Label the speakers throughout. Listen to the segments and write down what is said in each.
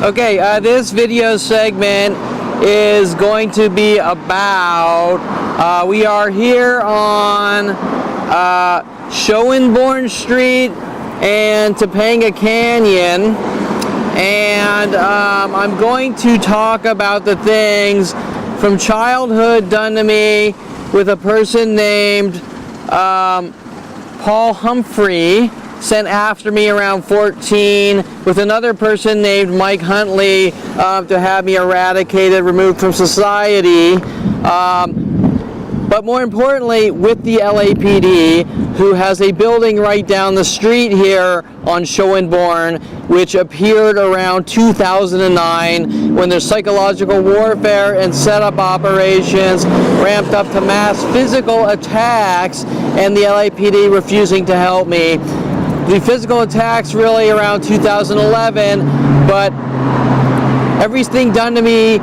Speaker 1: Okay, this video segment is going to be about, we are here on SHOEnborn Street and Topanga Canyon, and I'm going to talk about the things from childhood done to me with a person named Paul Humphrey, sent after me around 14, with another person named Mike Huntley to have me eradicated, removed from society, but more importantly with the LAPD, who has a building right down the street here on SHOEnborn, which appeared around 2009 when their psychological warfare and setup operations ramped up to mass physical attacks and the LAPD refusing to help me. The physical attacks really around 2011, but everything done to me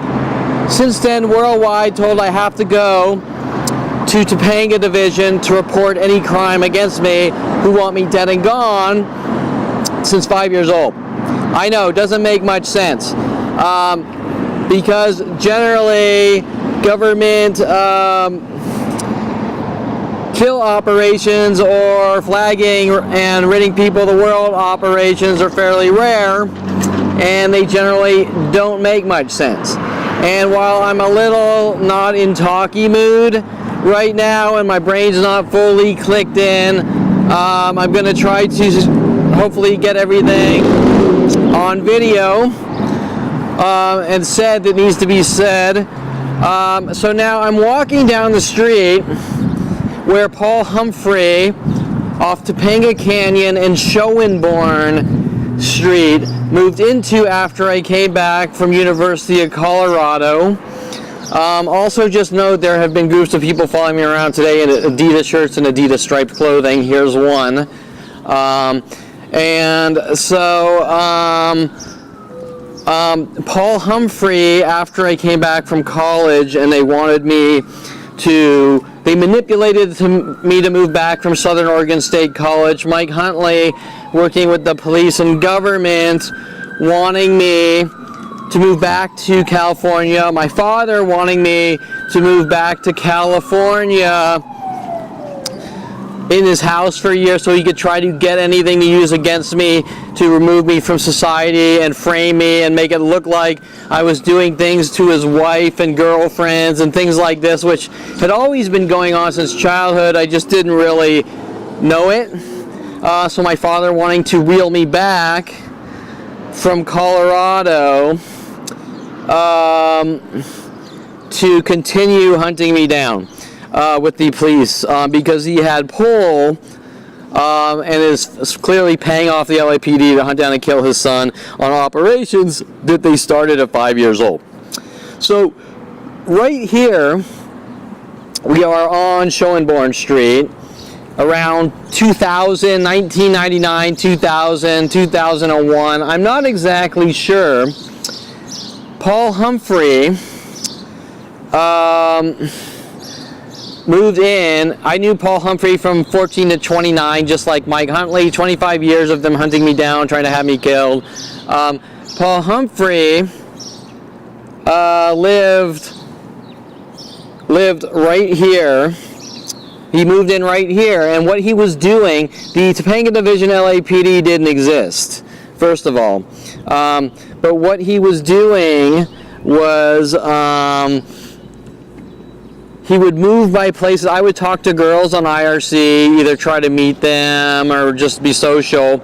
Speaker 1: since then worldwide told I have to go to Topanga Division to report any crime against me who want me dead and gone since 5 years old. I know, it doesn't make much sense because generally government kill operations or flagging and ridding people of the world operations are fairly rare, and they generally don't make much sense. And while I'm a little not in talky mood right now and my brain's not fully clicked in, I'm going to try to hopefully get everything on video and said that needs to be said. So now I'm walking down the street where Paul Humphrey off Topanga Canyon and SHOEnborn Street moved into after I came back from University of Colorado. Also just note there have been groups of people following me around today in Adidas shirts and Adidas striped clothing. Here's one. And so Paul Humphrey, after I came back from college and they wanted me to, they manipulated me to move back from Southern Oregon State College. Mike Huntley, working with the police and government, wanting me to move back to California. My father wanting me to move back to California in his house for a year so he could try to get anything to use against me to remove me from society and frame me and make it look like I was doing things to his wife and girlfriends and things like this, which had always been going on since childhood. I just didn't really know it. So my father wanting to reel me back from Colorado to continue hunting me down with the police because he had pull and is clearly paying off the LAPD to hunt down and kill his son on operations that they started at 5 years old. So right here we are on SHOEnborn Street around 2000, 1999, 2000, 2001. I'm not exactly sure. Paul Humphrey moved in. I knew Paul Humphrey from 14 to 29, just like Mike Huntley. 25 years of them hunting me down, trying to have me killed. Paul Humphrey lived right here. He moved in right here, and what he was doing, the Topanga Division LAPD didn't exist, first of all. But what he was doing was he would move by places. I would talk to girls on IRC, either try to meet them or just be social.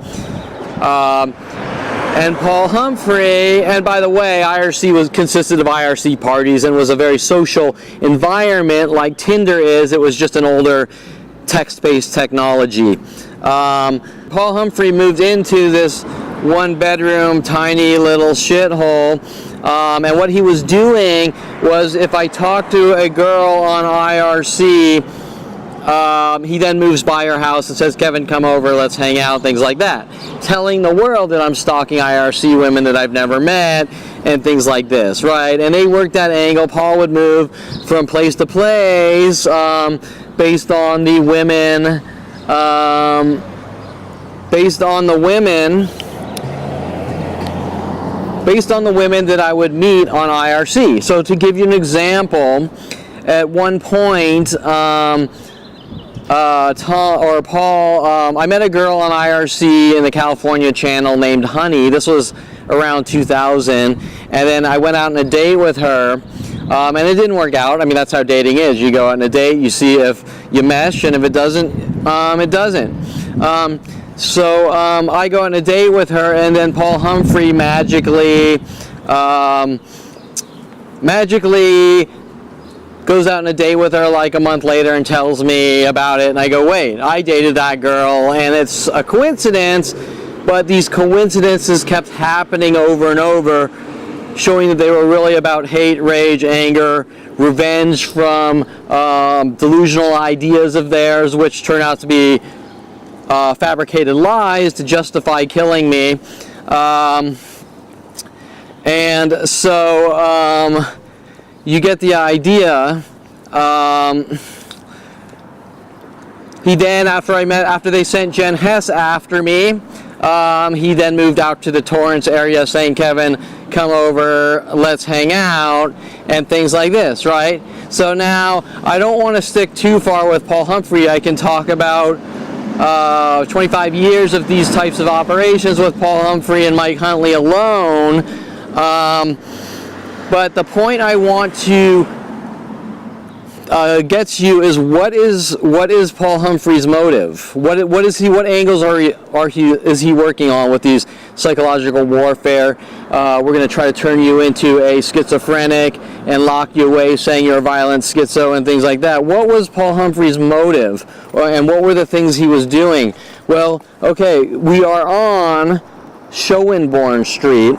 Speaker 1: And Paul Humphrey, and by the way, IRC consisted of IRC parties and was a very social environment like Tinder is. It was just an older text-based technology. Paul Humphrey moved into this one-bedroom, tiny little shithole. And what he was doing was, if I talked to a girl on IRC, he then moves by her house and says, "Kevin, come over, let's hang out," things like that. Telling the world that I'm stalking IRC women that I've never met and things like this, right? And they worked that angle. Paul would move from place to place based on the women, based on the women that I would meet on IRC. So to give you an example, at one point, Tom or Paul, I met a girl on IRC in the California channel named Honey. This was around 2000, and then I went out on a date with her, and it didn't work out. I mean, that's how dating is. You go out on a date, you see if you mesh, and if it doesn't, it doesn't. So I go on a date with her, and then Paul Humphrey magically goes out on a date with her like a month later and tells me about it, and I go, wait, I dated that girl, and it's a coincidence, but these coincidences kept happening over and over, showing that they were really about hate, rage, anger, revenge from delusional ideas of theirs, which turn out to be fabricated lies to justify killing me. And so you get the idea. He then, after they sent Jen Hess after me, he then moved out to the Torrance area saying, Kevin, come over, let's hang out, and things like this, right? So now, I don't want to stick too far with Paul Humphrey. I can talk about 25 years of these types of operations with Paul Humphrey and Mike Huntley alone. But the point I want to get to you is what is Paul Humphrey's motive? What is he? What angles is he working on with these psychological warfare? We're going to try to turn you into a schizophrenic and lock you away, saying you're a violent schizo and things like that. What was Paul Humphrey's motive, and what were the things he was doing? Well, okay, we are on SHOEnborn Street,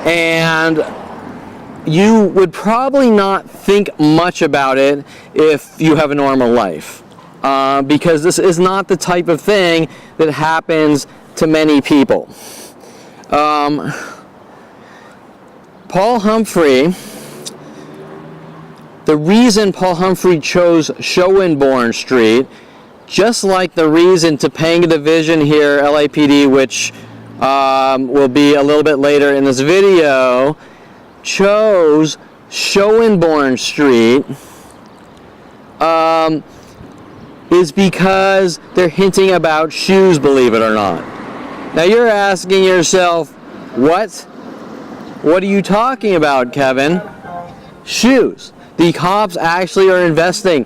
Speaker 1: and you would probably not think much about it if you have a normal life, because this is not the type of thing that happens to many people. Paul Humphrey, the reason Paul Humphrey chose SHOEnborn Street, just like the reason Topanga Division here, LAPD, which will be a little bit later in this video, chose SHOEnborn Street, is because they're hinting about shoes, believe it or not. Now you're asking yourself, what are you talking about, Kevin? Shoes. The cops actually are investing.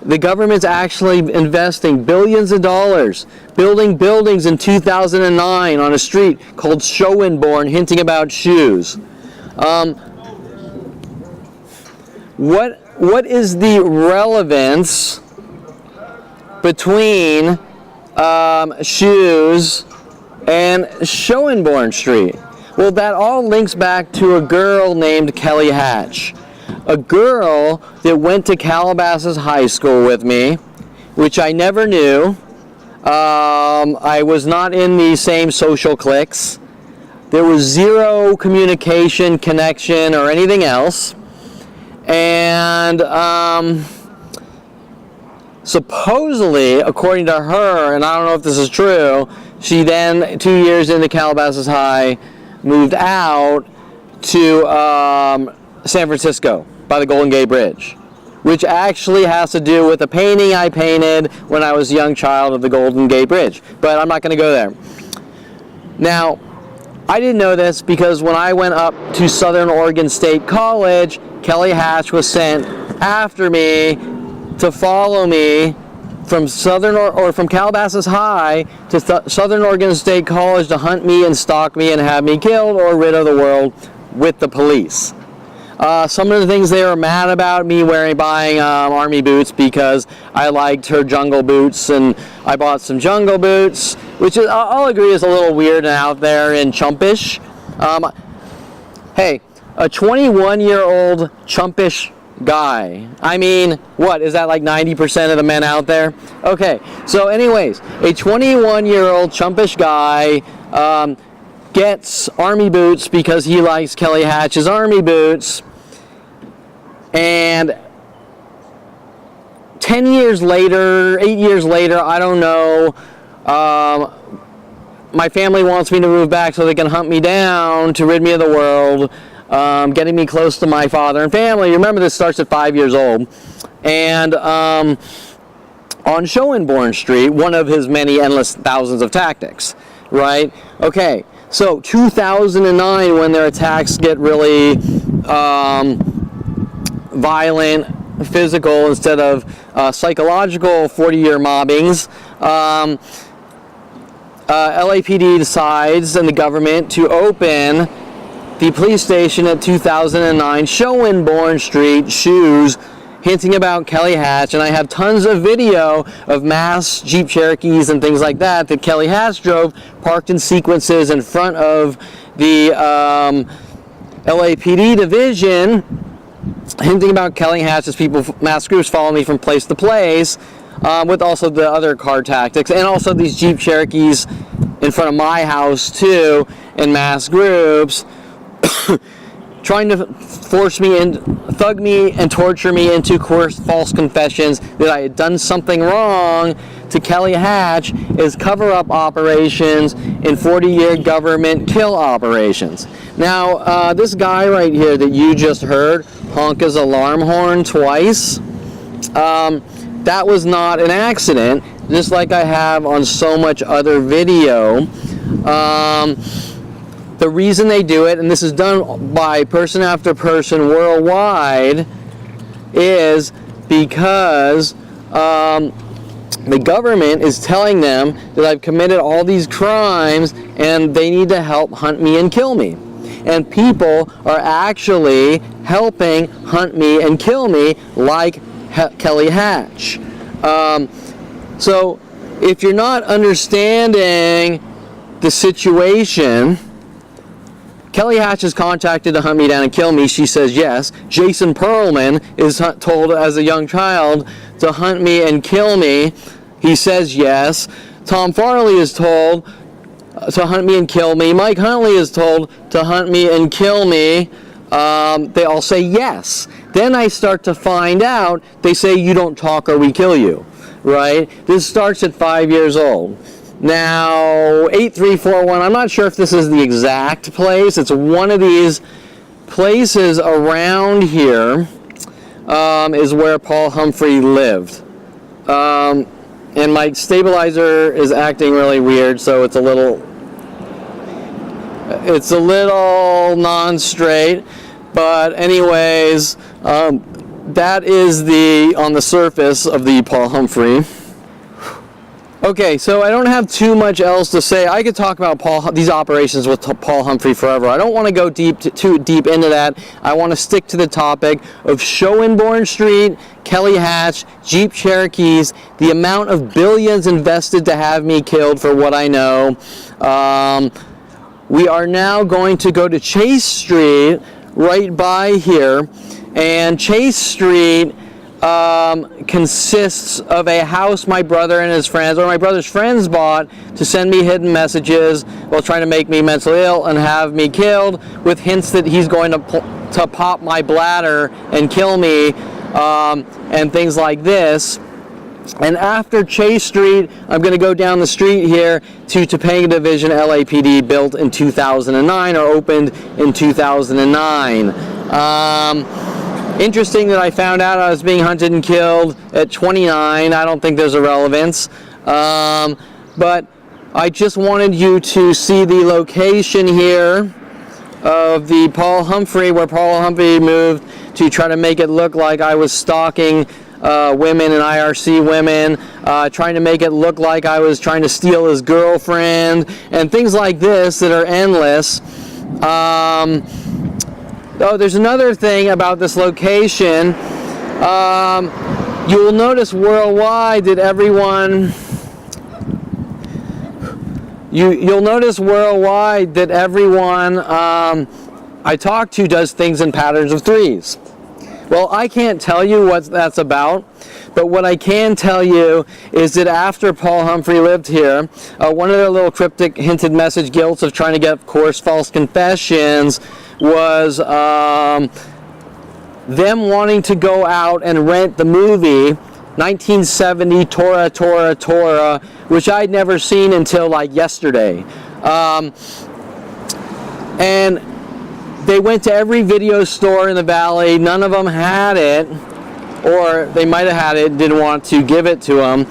Speaker 1: The government's actually investing billions of dollars building buildings in 2009 on a street called SHOEnborn, hinting about shoes. What is the relevance between shoes and SHOEnborn Street? Well, that all links back to a girl named Kelly Hatch, a girl that went to Calabasas High School with me, which I never knew. I was not in the same social cliques. There was zero communication, connection, or anything else. And supposedly, according to her, and I don't know if this is true, she then, 2 years into Calabasas High, moved out to San Francisco by the Golden Gate Bridge, which actually has to do with a painting I painted when I was a young child of the Golden Gate Bridge. But I'm not going to go there. Now, I didn't know this because when I went up to Southern Oregon State College, Kelly Hatch was sent after me to follow me from from Calabasas High to Southern Oregon State College to hunt me and stalk me and have me killed or rid of the world with the police. Some of the things they were mad about me buying army boots because I liked her jungle boots, and I bought some jungle boots, which is, I'll agree, is a little weird and out there and chumpish. Hey, a 21-year-old chumpish guy. I mean, what, is that like 90% of the men out there? Okay, so anyways, a 21-year-old chumpish guy gets army boots because he likes Kelly Hatch's army boots, and 10 years later, 8 years later, I don't know, my family wants me to move back so they can hunt me down to rid me of the world, getting me close to my father and family. Remember, this starts at 5 years old. And on SHOEnborn Street, one of his many endless thousands of tactics, right? Okay, so 2009, when their attacks get really violent, physical instead of psychological 40-year mobbings, LAPD decides, and the government, to open the police station at 2009 SHOEnborn Street, shoes, hinting about Kelly Hatch. And I have tons of video of mass Jeep Cherokees and things like that Kelly Hatch drove, parked in sequences in front of the LAPD division, hinting about Kelly Hatch as people, mass groups follow me from place to place, with also the other car tactics, and also these Jeep Cherokees in front of my house too, in mass groups, trying to force me in, thug me and torture me into false confessions that I had done something wrong to Kelly Hatch, is cover-up operations in 40-year government kill operations. Now, this guy right here that you just heard honk his alarm horn twice, that was not an accident, just like I have on so much other video. The reason they do it, and this is done by person after person worldwide, is because the government is telling them that I've committed all these crimes and they need to help hunt me and kill me. And people are actually helping hunt me and kill me, like Kelly Hatch. So if you're not understanding the situation, Kelly Hatch is contacted to hunt me down and kill me. She says yes. Jason Perlman is told as a young child to hunt me and kill me. He says yes. Tom Farley is told to hunt me and kill me. Mike Huntley is told to hunt me and kill me. They all say yes. Then I start to find out, they say you don't talk or we kill you, right? This starts at 5 years old. Now, 8341, I'm not sure if this is the exact place. It's one of these places around here, is where Paul Humphrey lived. And my stabilizer is acting really weird, so it's a little non-straight. But anyways, that is on the surface of the Paul Humphrey. Okay, so I don't have too much else to say. I could talk about these operations with Paul Humphrey forever. I don't want to go too deep into that. I want to stick to the topic of SHOEnborn Street, Kelly Hatch, Jeep Cherokees, the amount of billions invested to have me killed for what I know. We are now going to go to Chase Street, right by here, and Chase Street consists of a house my brother and his friends, or my brother's friends, bought to send me hidden messages while trying to make me mentally ill and have me killed, with hints that he's going to pop my bladder and kill me, and things like this. And after Chase Street, I'm going to go down the street here to Topanga Division LAPD, built in 2009, or opened in 2009. Interesting that I found out I was being hunted and killed at 29. I don't think there's a relevance. But I just wanted you to see the location here of the Paul Humphrey, where Paul Humphrey moved to try to make it look like I was stalking women and IRC women, trying to make it look like I was trying to steal his girlfriend, and things like this that are endless. Oh, there's another thing about this location. You will notice worldwide that everyone... You'll notice worldwide that everyone I talk to does things in patterns of threes. Well, I can't tell you what that's about, but what I can tell you is that after Paul Humphrey lived here, one of their little cryptic hinted message guilts of trying to get, of course, false confessions was them wanting to go out and rent the movie 1970 Torah, which I'd never seen until like yesterday. And they went to every video store in the valley. None of them had it, or they might have had it, didn't want to give it to them.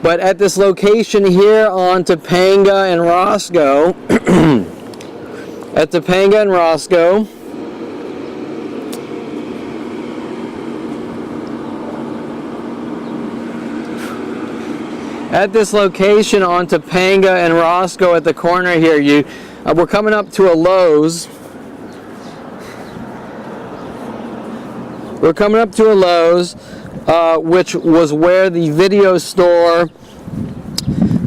Speaker 1: But at this location here on Topanga and Roscoe, at Topanga and Roscoe, at this location on Topanga and Roscoe at the corner here, we're coming up to a Lowe's. We're coming up to a Lowe's, which was where the video store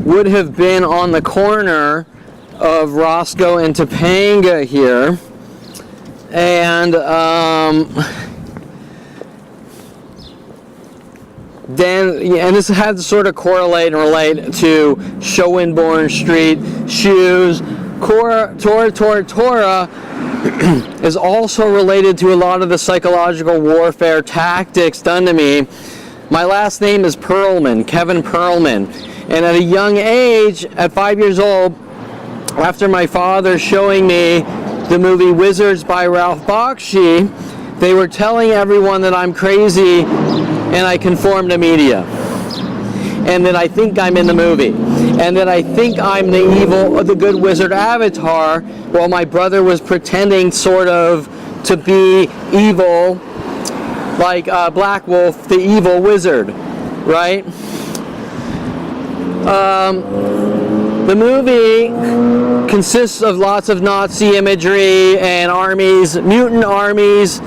Speaker 1: would have been on the corner of Roscoe and Topanga here. And this had to sort of correlate and relate to SHOEnborn Street shoes. Torah is also related to a lot of the psychological warfare tactics done to me. My last name is Perlman, Kevin Perlman. And at a young age, at 5 years old, after my father showing me the movie Wizards by Ralph Bakshi, they were telling everyone that I'm crazy and I conform to media. And that I think I'm in the movie. And that I think I'm the evil, the good wizard avatar, while my brother was pretending sort of to be evil, like Black Wolf, the evil wizard, right? The movie consists of lots of Nazi imagery and armies, mutant armies,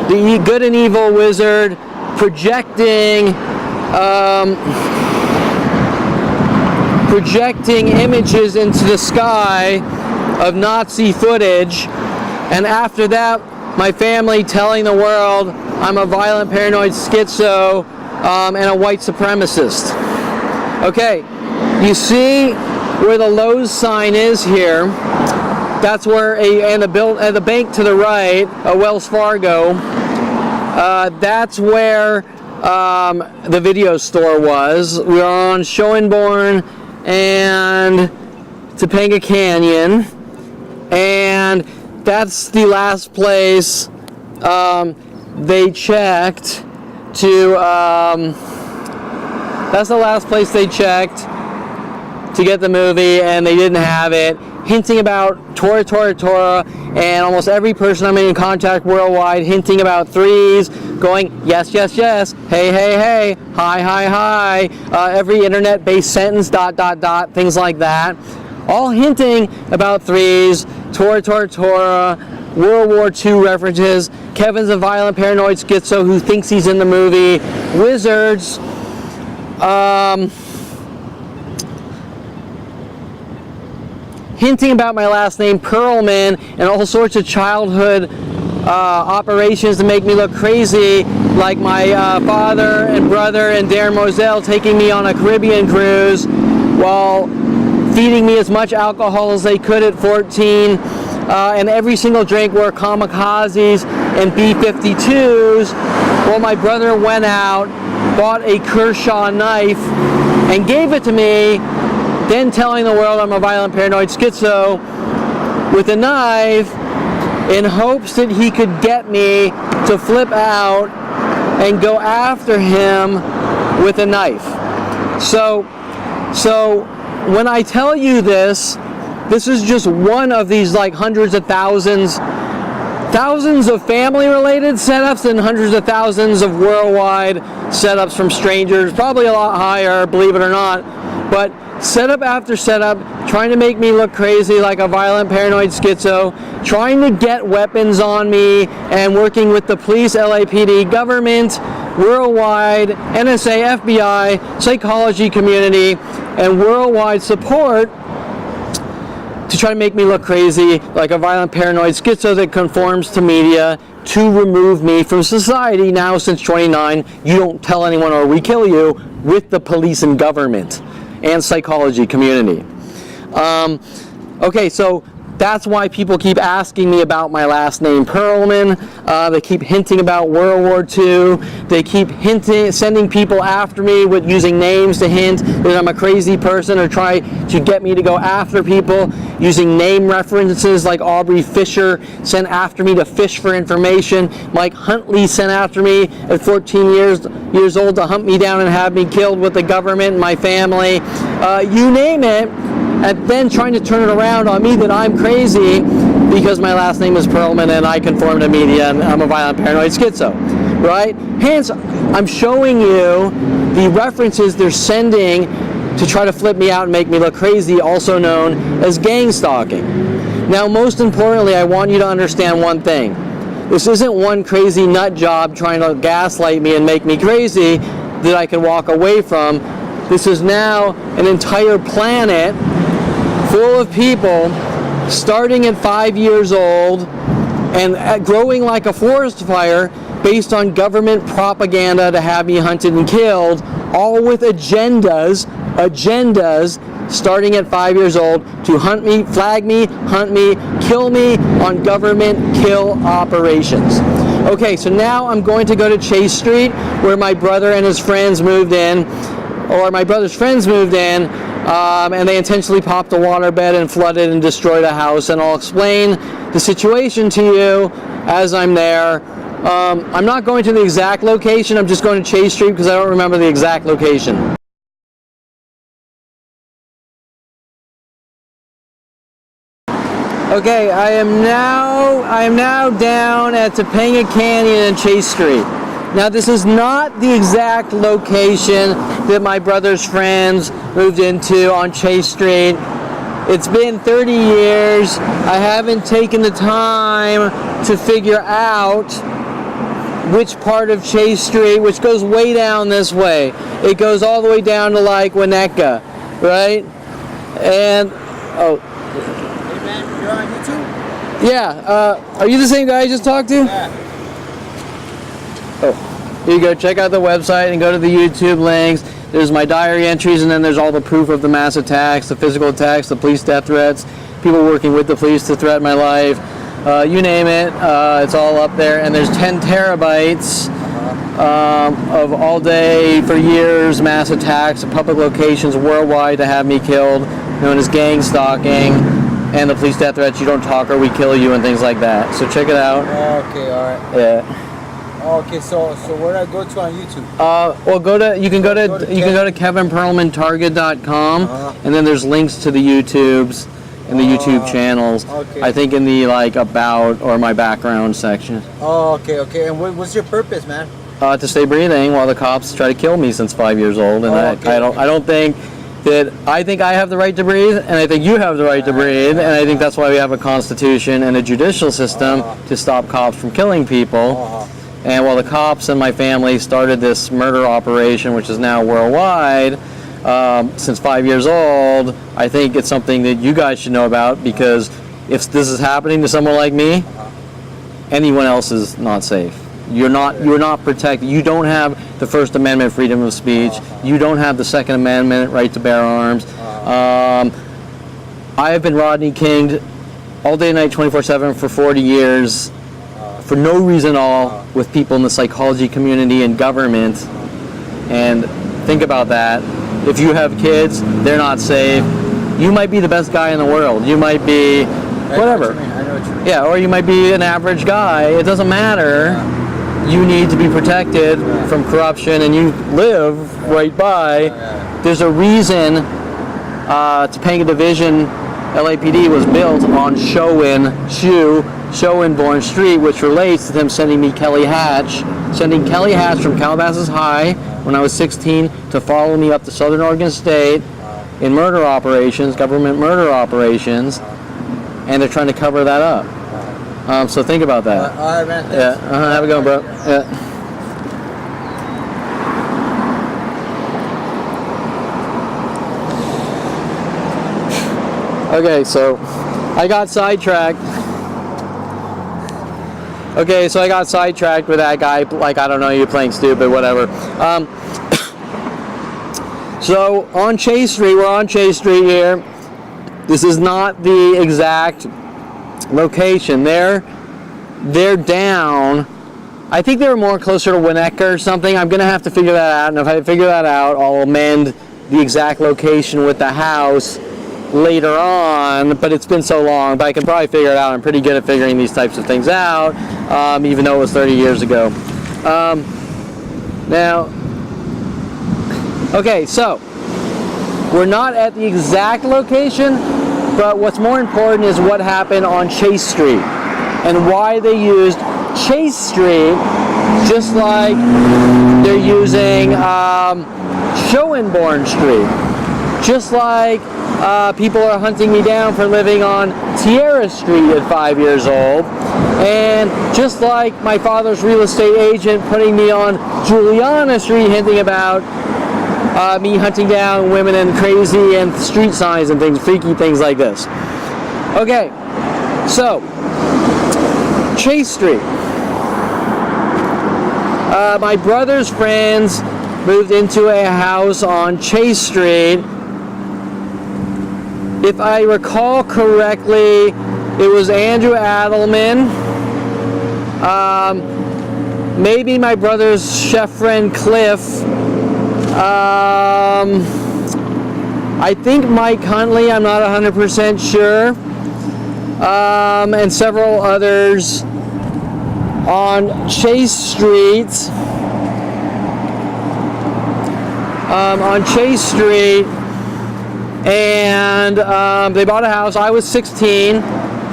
Speaker 1: the good and evil wizard projecting images into the sky of Nazi footage, and after that my family telling the world I'm a violent paranoid schizo and a white supremacist. Okay, you see where the Lowe's sign is here? That's where the bank to the right, a Wells Fargo, that's where the video store was. We are on SHOEnborn and Topanga Canyon, and that's the last place they checked to. That's the last place they checked to get the movie, and they didn't have it. Hinting about Torah, and almost every person I'm in contact worldwide hinting about threes, going yes, yes, yes, hey, hey, hey, hi, hi, hi, every internet-based sentence, ... things like that, all hinting about threes, Torah, World War II references. Kevin's a violent paranoid schizo who thinks he's in the movie. Wizards. Hinting about my last name, Perlman, and all sorts of childhood operations to make me look crazy, like my father and brother and Darren Moselle taking me on a Caribbean cruise while feeding me as much alcohol as they could at 14, and every single drink were kamikazes and B-52s, while my brother went out, bought a Kershaw knife, and gave it to me, then telling the world I'm a violent paranoid schizo with a knife in hopes that he could get me to flip out and go after him with a knife. So when I tell you this is just one of these like hundreds of thousands of family related setups and hundreds of thousands of worldwide setups from strangers, probably a lot higher, believe it or not, but setup after setup, trying to make me look crazy like a violent paranoid schizo, trying to get weapons on me, and working with the police, LAPD, government, worldwide, NSA, FBI, psychology community, and worldwide support to try to make me look crazy like a violent paranoid schizo that conforms to media to remove me from society now since 29. You don't tell anyone or we kill you, with the police and government and psychology community. Okay, so That's why people keep asking me about my last name, Perlman. They keep hinting about World War II. They keep sending people after me with using names to hint that I'm a crazy person, or try to get me to go after people using name references, like Aubrey Fisher sent after me to fish for information. Mike Huntley sent after me at 14 years old to hunt me down and have me killed with the government and my family. You name it. And then trying to turn it around on me that I'm crazy because my last name is Perlman and I conform to media and I'm a violent paranoid schizo, right? Hence, I'm showing you the references they're sending to try to flip me out and make me look crazy, also known as gang stalking. Now, most importantly, I want you to understand one thing. This isn't one crazy nut job trying to gaslight me and make me crazy that I can walk away from. This is now an entire planet full of people starting at 5 years old and growing like a forest fire based on government propaganda to have me hunted and killed, all with agendas starting at 5 years old to hunt me, flag me, hunt me, kill me on government kill operations. Okay, so now I'm going to go to Chase Street where my brother and his friends moved in, or my brother's friends moved in, and they intentionally popped a waterbed and flooded and destroyed a house, and I'll explain the situation to you as I'm there. I'm not going to the exact location, I'm just going to Chase Street because I don't remember the exact location. Okay, I am now down at Topanga Canyon and Chase Street. Now, this is not the exact location that my brother's friends moved into on Chase Street. It's been 30 years. I haven't taken the time to figure out which part of Chase Street, which goes way down this way. It goes all the way down to like Winnetka, right? And, oh.
Speaker 2: Hey man, you're on YouTube?
Speaker 1: Yeah, are you the same guy I just talked to?
Speaker 2: Yeah.
Speaker 1: Oh, here you go. Check out the website and go to the YouTube links. There's my diary entries, and then there's all the proof of the mass attacks, the physical attacks, the police death threats, people working with the police to threaten my life. You name it, it's all up there. And there's 10 terabytes of all day for years mass attacks at public locations worldwide to have me killed, known as gang stalking, and the police death threats, you don't talk or we kill you, and things like that. So check it out.
Speaker 2: Okay, alright.
Speaker 1: Yeah.
Speaker 2: Okay, so where do I go to on YouTube?
Speaker 1: Well, you can go to kevinperlmantarget.com, and then there's links to the YouTubes and the YouTube channels.
Speaker 2: Okay.
Speaker 1: I think in the like about or my background section.
Speaker 2: Oh, okay. And what's your purpose, man?
Speaker 1: To stay breathing while the cops try to kill me since 5 years old, and I don't think that I think I have the right to breathe, and I think you have the right to breathe, and I think that's why we have a constitution and a judicial system to stop cops from killing people. And while the cops and my family started this murder operation, which is now worldwide, since 5 years old, I think it's something that you guys should know about, because if this is happening to someone like me, anyone else is not safe. You're not protected. You don't have the First Amendment freedom of speech. You don't have the Second Amendment right to bear arms. I have been Rodney King'd all day and night, 24/7 for 40 years. For no reason at all, with people in the psychology community and government. And think about that. If you have kids, they're not safe. You might be the best guy in the world. You might be whatever.
Speaker 2: I know what you mean.
Speaker 1: Yeah, or you might be an average guy. It doesn't matter. You need to be protected from corruption, and you live right by. There's a reason Topanga Division LAPD was built on SHOEnborn Street, which relates to them sending Kelly Hatch from Calabasas High when I was 16 to follow me up to Southern Oregon State in murder operations, government murder operations, and they're trying to cover that up. So think about that.
Speaker 2: All right, man.
Speaker 1: Yeah. Have a good one, bro. Yeah. Okay, so I got sidetracked. With that guy, like, I don't know, you're playing stupid, whatever. So on Chase Street, we're on Chase Street here. This is not the exact location. They're down. I think they were more closer to Winnetka or something. I'm going to have to figure that out, and if I figure that out, I'll amend the exact location with the house later on, but it's been so long, but I can probably figure it out. I'm pretty good at figuring these types of things out, even though it was 30 years ago. Now, okay, so we're not at the exact location, but what's more important is what happened on Chase Street and why they used Chase Street just like they're using SHOEnborn Street. Just like people are hunting me down for living on Tierra Street at 5 years old. And just like my father's real estate agent putting me on Juliana Street, hinting about me hunting down women and crazy and street signs and things, freaky things like this. Okay, so Chase Street. My brother's friends moved into a house on Chase Street. If I recall correctly, it was Andrew Adelman, maybe my brother's chef friend Cliff, I think Mike Huntley, I'm not 100% sure, and several others on Chase Street. And they bought a house. I was 16,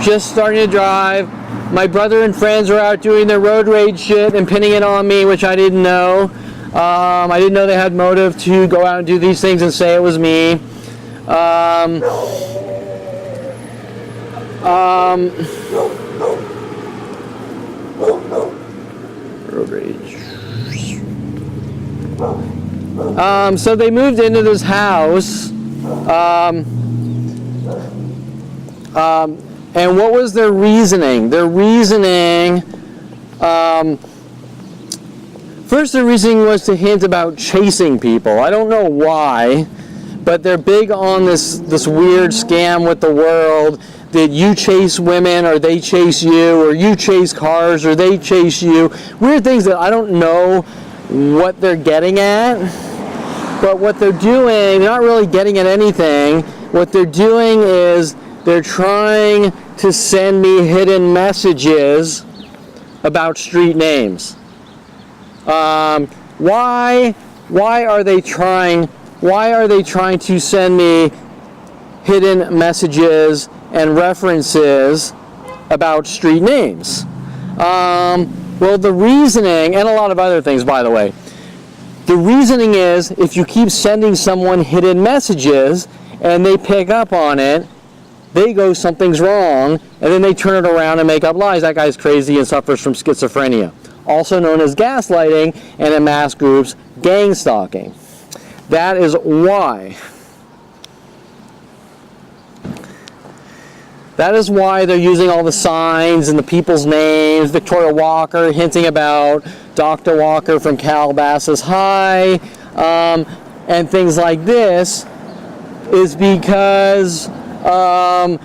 Speaker 1: just starting to drive. My brother and friends were out doing their road rage shit and pinning it on me, which I didn't know. I didn't know they had motive to go out and do these things and say it was me. Road rage. So they moved into this house. And what was their reasoning? Their reasoning, first their reasoning was to hint about chasing people. I don't know why, but they're big on this weird scam with the world that you chase women or they chase you, or you chase cars or they chase you. Weird things that I don't know what they're getting at. But what they're doing, they're not really getting at anything. What they're doing is they're trying to send me hidden messages about street names. Why are they trying to send me hidden messages and references about street names? Well, the reasoning, and a lot of other things, by the way. The reasoning is if you keep sending someone hidden messages and they pick up on it, they go, something's wrong, and then they turn it around and make up lies. That guy's crazy and suffers from schizophrenia, also known as gaslighting, and in mass groups, gang stalking. That is why. That is why they're using all the signs and the people's names. Victoria Walker hinting about Dr. Walker from Calabasas High, and things like this, is because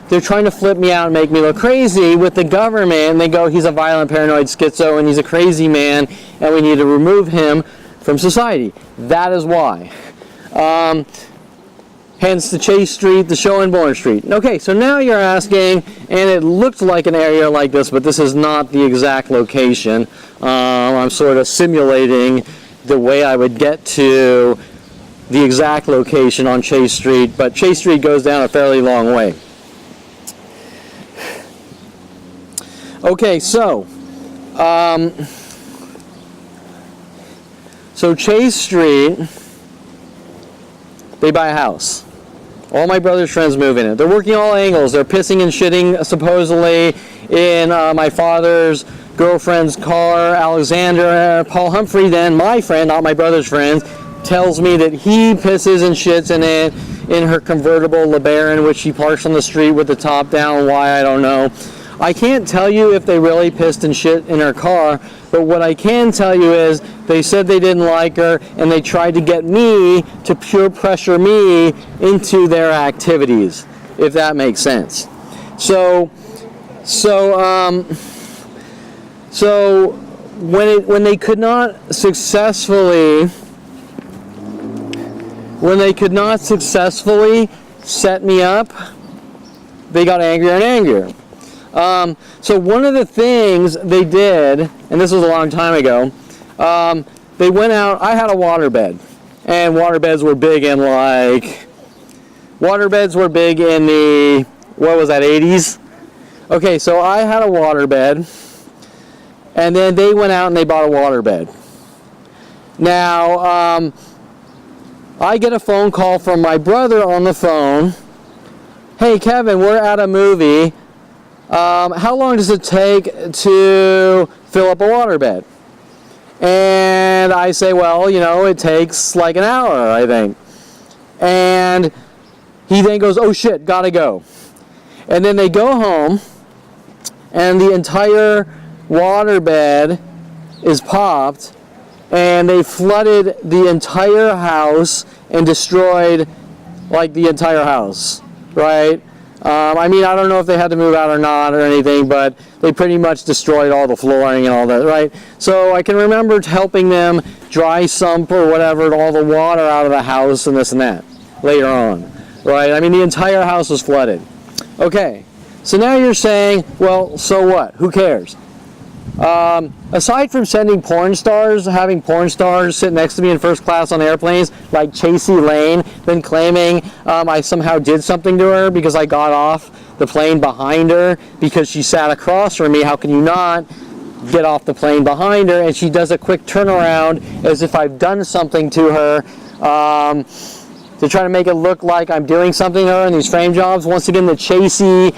Speaker 1: they're trying to flip me out and make me look crazy with the government. And they go, he's a violent, paranoid schizo, and he's a crazy man, and we need to remove him from society. That is why. Hence the Chase Street, the SHOEnborn Street. Okay, so now you're asking, and it looked like an area like this, but this is not the exact location. I'm sort of simulating the way I would get to the exact location on Chase Street, but Chase Street goes down a fairly long way. Okay, so Chase Street, they buy a house. All my brother's friends move in it. They're working all angles. They're pissing and shitting, supposedly, in my father's girlfriend's car. Alexander, Paul Humphrey, then my friend, not my brother's friend, tells me that he pisses and shits in it in her convertible LeBaron, which she parks on the street with the top down. Why, I don't know. I can't tell you if they really pissed and shit in her car, but what I can tell you is they said they didn't like her, and they tried to get me to peer pressure me into their activities, if that makes sense. So So when they could not successfully set me up, they got angrier and angrier. So one of the things they did, and this was a long time ago, they went out. I had a waterbed, and waterbeds were big in the, what was that, 80s? Okay, so I had a waterbed, and then they went out and they bought a waterbed. Now, I get a phone call from my brother on the phone. Hey, Kevin, we're at a movie. How long does it take to fill up a waterbed? And I say, well, it takes like an hour, I think. And he then goes, oh shit, gotta go. And then they go home, and the entire waterbed is popped, and they flooded the entire house and destroyed like the entire house, right? I don't know if they had to move out or not or anything, but they pretty much destroyed all the flooring and all that, right? So I can remember helping them dry sump or whatever all the water out of the house and this and that later on, right? The entire house was flooded. Okay, so now you're saying, well, so what? Who cares? Aside from having porn stars sit next to me in first class on airplanes, like Chasey Lane, then claiming I somehow did something to her because I got off the plane behind her because she sat across from me. How can you not get off the plane behind her? And she does a quick turnaround as if I've done something to her to try to make it look like I'm doing something to her in these frame jobs. Once again, the Chasey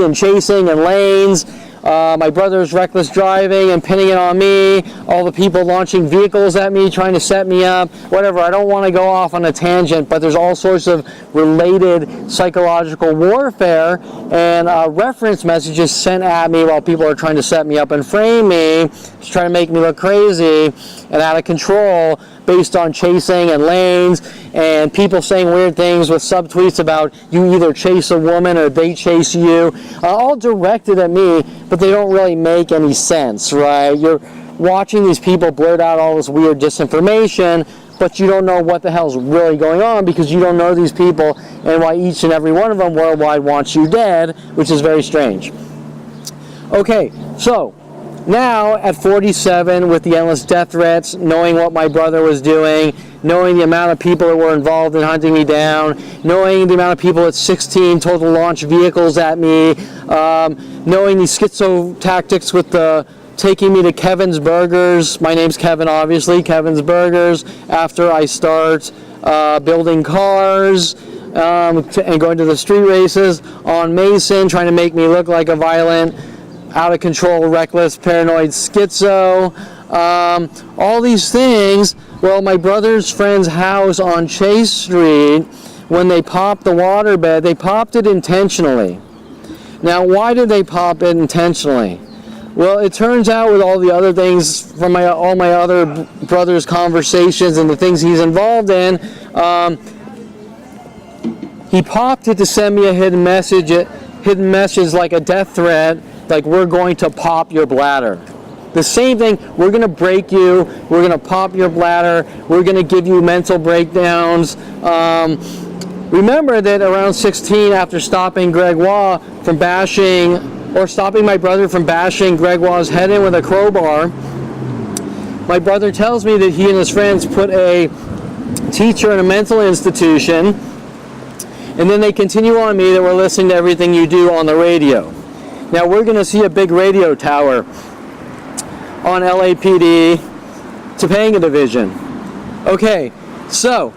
Speaker 1: and chasing and lanes. My brother's reckless driving and pinning it on me, all the people launching vehicles at me, trying to set me up, whatever. I don't want to go off on a tangent, but there's all sorts of related psychological warfare and reference messages sent at me while people are trying to set me up and frame me, just trying to make me look crazy and out of control based on chasing and lanes and people saying weird things with subtweets about you either chase a woman or they chase you, all directed at me, but they don't really make any sense, right? You're watching these people blurt out all this weird disinformation, but you don't know what the hell's really going on because you don't know these people and why each and every one of them worldwide wants you dead, which is very strange. Okay, so now at 47, with the endless death threats, knowing what my brother was doing, knowing the amount of people that were involved in hunting me down, knowing the amount of people at 16 told to launch vehicles at me, knowing these schizo tactics with the taking me to Kevin's Burgers. My name's Kevin, obviously. Kevin's Burgers. After I start building cars and going to the street races on Mason, trying to make me look like a violent, out of control, reckless, paranoid schizo. All these things. Well, my brother's friend's house on Chase Street, when they popped the waterbed, they popped it intentionally. Now, why did they pop it intentionally? Well, it turns out with all the other things from all my other brother's conversations and the things he's involved in, he popped it to send me a hidden message like a death threat, like we're going to pop your bladder. The same thing, we're going to break you, we're going to pop your bladder, we're going to give you mental breakdowns. Remember that around 16, after stopping Gregoire from stopping my brother from bashing Gregoire's head in with a crowbar, my brother tells me that he and his friends put a teacher in a mental institution, and then they continue on me that we're listening to everything you do on the radio. Now we're going to see a big radio tower on LAPD, Topanga Division. Okay, so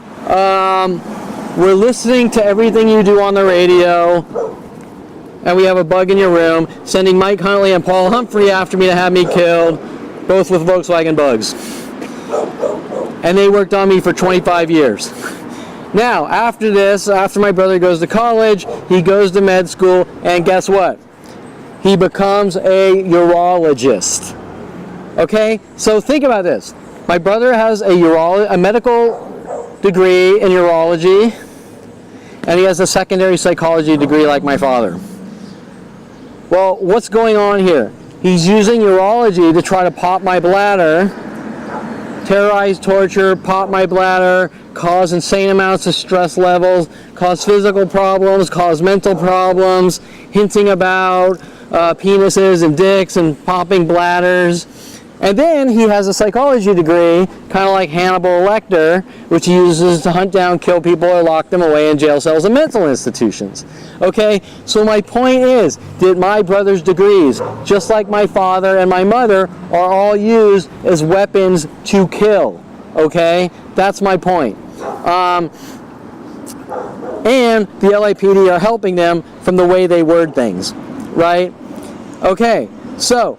Speaker 1: we're listening to everything you do on the radio, and we have a bug in your room, sending Mike Huntley and Paul Humphrey after me to have me killed, both with Volkswagen bugs. And they worked on me for 25 years. Now, after this, after my brother goes to college, he goes to med school, and guess what? He becomes a urologist. Okay, so think about this. My brother has a medical degree in urology, and he has a secondary psychology degree like my father. Well, what's going on here? He's using urology to try to pop my bladder, terrorize, torture, pop my bladder, cause insane amounts of stress levels, cause physical problems, cause mental problems, hinting about penises and dicks and popping bladders. And then he has a psychology degree, kind of like Hannibal Lecter, which he uses to hunt down, kill people, or lock them away in jail cells and mental institutions. Okay, so my point is that my brother's degrees, just like my father and my mother, are all used as weapons to kill. Okay, that's my point. And the LAPD are helping them from the way they word things, right? Okay, so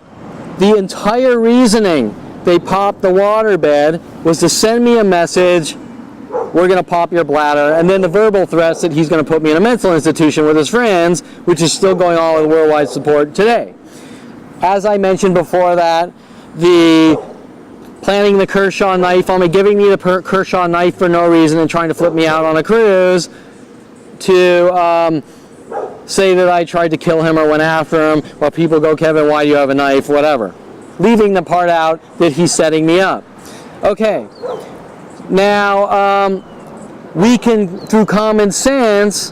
Speaker 1: the entire reasoning they popped the waterbed was to send me a message, we're going to pop your bladder, and then the verbal threats that he's going to put me in a mental institution with his friends, which is still going on with worldwide support today. As I mentioned before that, the planting the Kershaw knife on me, giving me the Kershaw knife for no reason and trying to flip me out on a cruise to say that I tried to kill him or went after him, while people go, Kevin, why do you have a knife, whatever. Leaving the part out that he's setting me up. Okay, now we can, through common sense,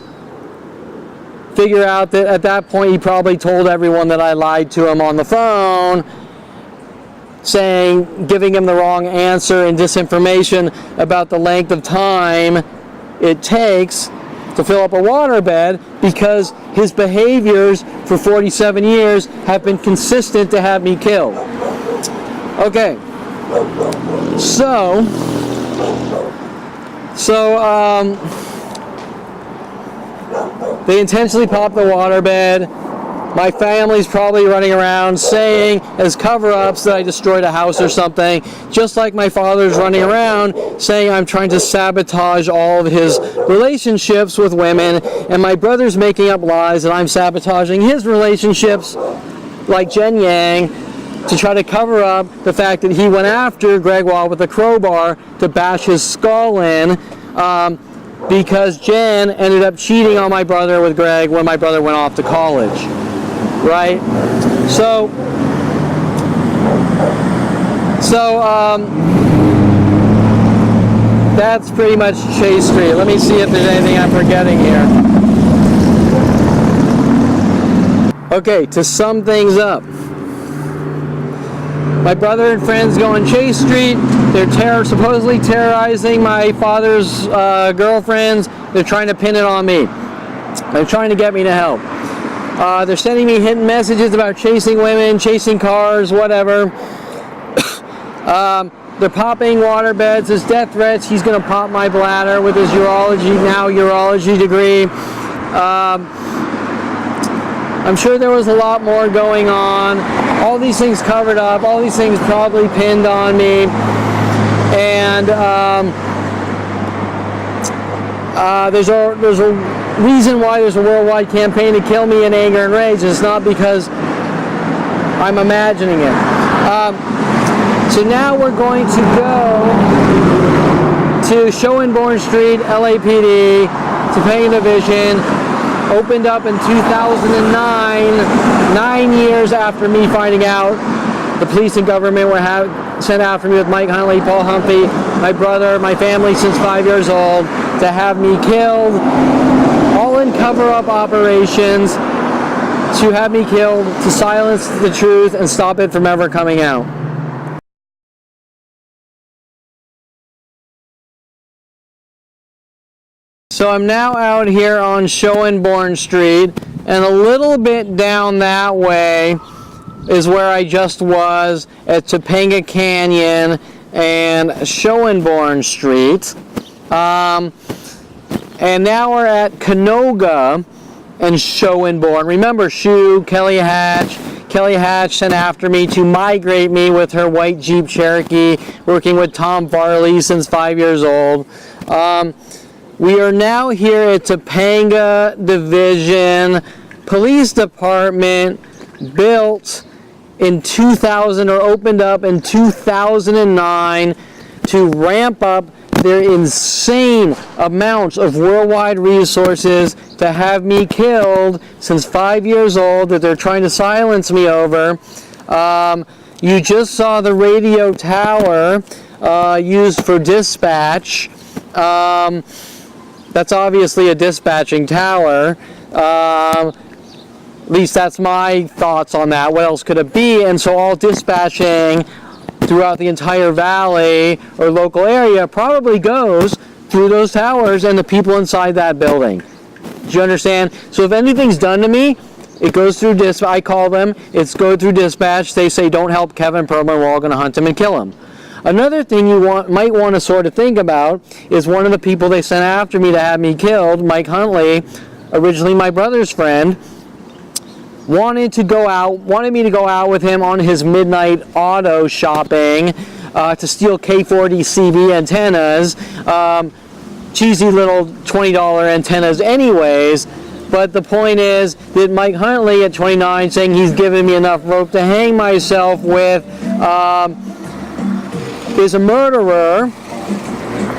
Speaker 1: figure out that at that point he probably told everyone that I lied to him on the phone, giving him the wrong answer and disinformation about the length of time it takes to fill up a waterbed, because his behaviors for 47 years have been consistent to have me killed. Okay, so they intentionally popped the waterbed. My family's probably running around saying as cover-ups that I destroyed a house or something, just like my father's running around saying I'm trying to sabotage all of his relationships with women, and my brother's making up lies that I'm sabotaging his relationships, like Jen Yang, to try to cover up the fact that he went after Gregoire with a crowbar to bash his skull in, because Jen ended up cheating on my brother with Greg when my brother went off to college. Right? So that's pretty much Chase Street. Let me see if there's anything I'm forgetting here. Okay, to sum things up, my brother and friends go on Chase Street. They're supposedly terrorizing my father's girlfriends. They're trying to pin it on me. They're trying to get me to help. They're sending me hidden messages about chasing women, chasing cars, whatever. They're popping waterbeds as death threats. He's going to pop my bladder with his urology degree. I'm sure there was a lot more going on. All these things covered up. All these things probably pinned on me. And there's a reason why there's a worldwide campaign to kill me in anger and rage. It's not because I'm imagining it. So now we're going to go to SHOEnborn Street, LAPD, Topanga Division. Opened up in 2009, 9 years after me finding out the police and government were sent after me with Mike Huntley, Paul Humphrey, my brother, my family since 5 years old, to have me killed, all in cover-up operations, to have me killed, to silence the truth and stop it from ever coming out. So I'm now out here on SHOEnborn Street, and a little bit down that way is where I just was at Topanga Canyon and SHOEnborn Street. And now we're at Canoga and SHOEnborn. Remember Kelly Hatch. Kelly Hatch sent after me to migrate me with her white Jeep Cherokee, working with Tom Farley since 5 years old. We are now here at Topanga Division Police Department, built in 2000 or opened up in 2009 to ramp up their insane amounts of worldwide resources to have me killed since 5 years old that they're trying to silence me over. You just saw the radio tower used for dispatch. That's obviously a dispatching tower. At least that's my thoughts on that. What else could it be? And so all dispatching throughout the entire valley or local area probably goes through those towers and the people inside that building. Do you understand? So if anything's done to me, it goes through dispatch. I call them. It's go through dispatch. They say, don't help Kevin Perlman. We're all going to hunt him and kill him. Another thing you might want to sort of think about is one of the people they sent after me to have me killed, Mike Huntley, originally my brother's friend, wanted me to go out with him on his midnight auto shopping to steal K40 CV antennas, cheesy little $20 antennas anyways. But the point is that Mike Huntley at 29 saying he's given me enough rope to hang myself with is a murderer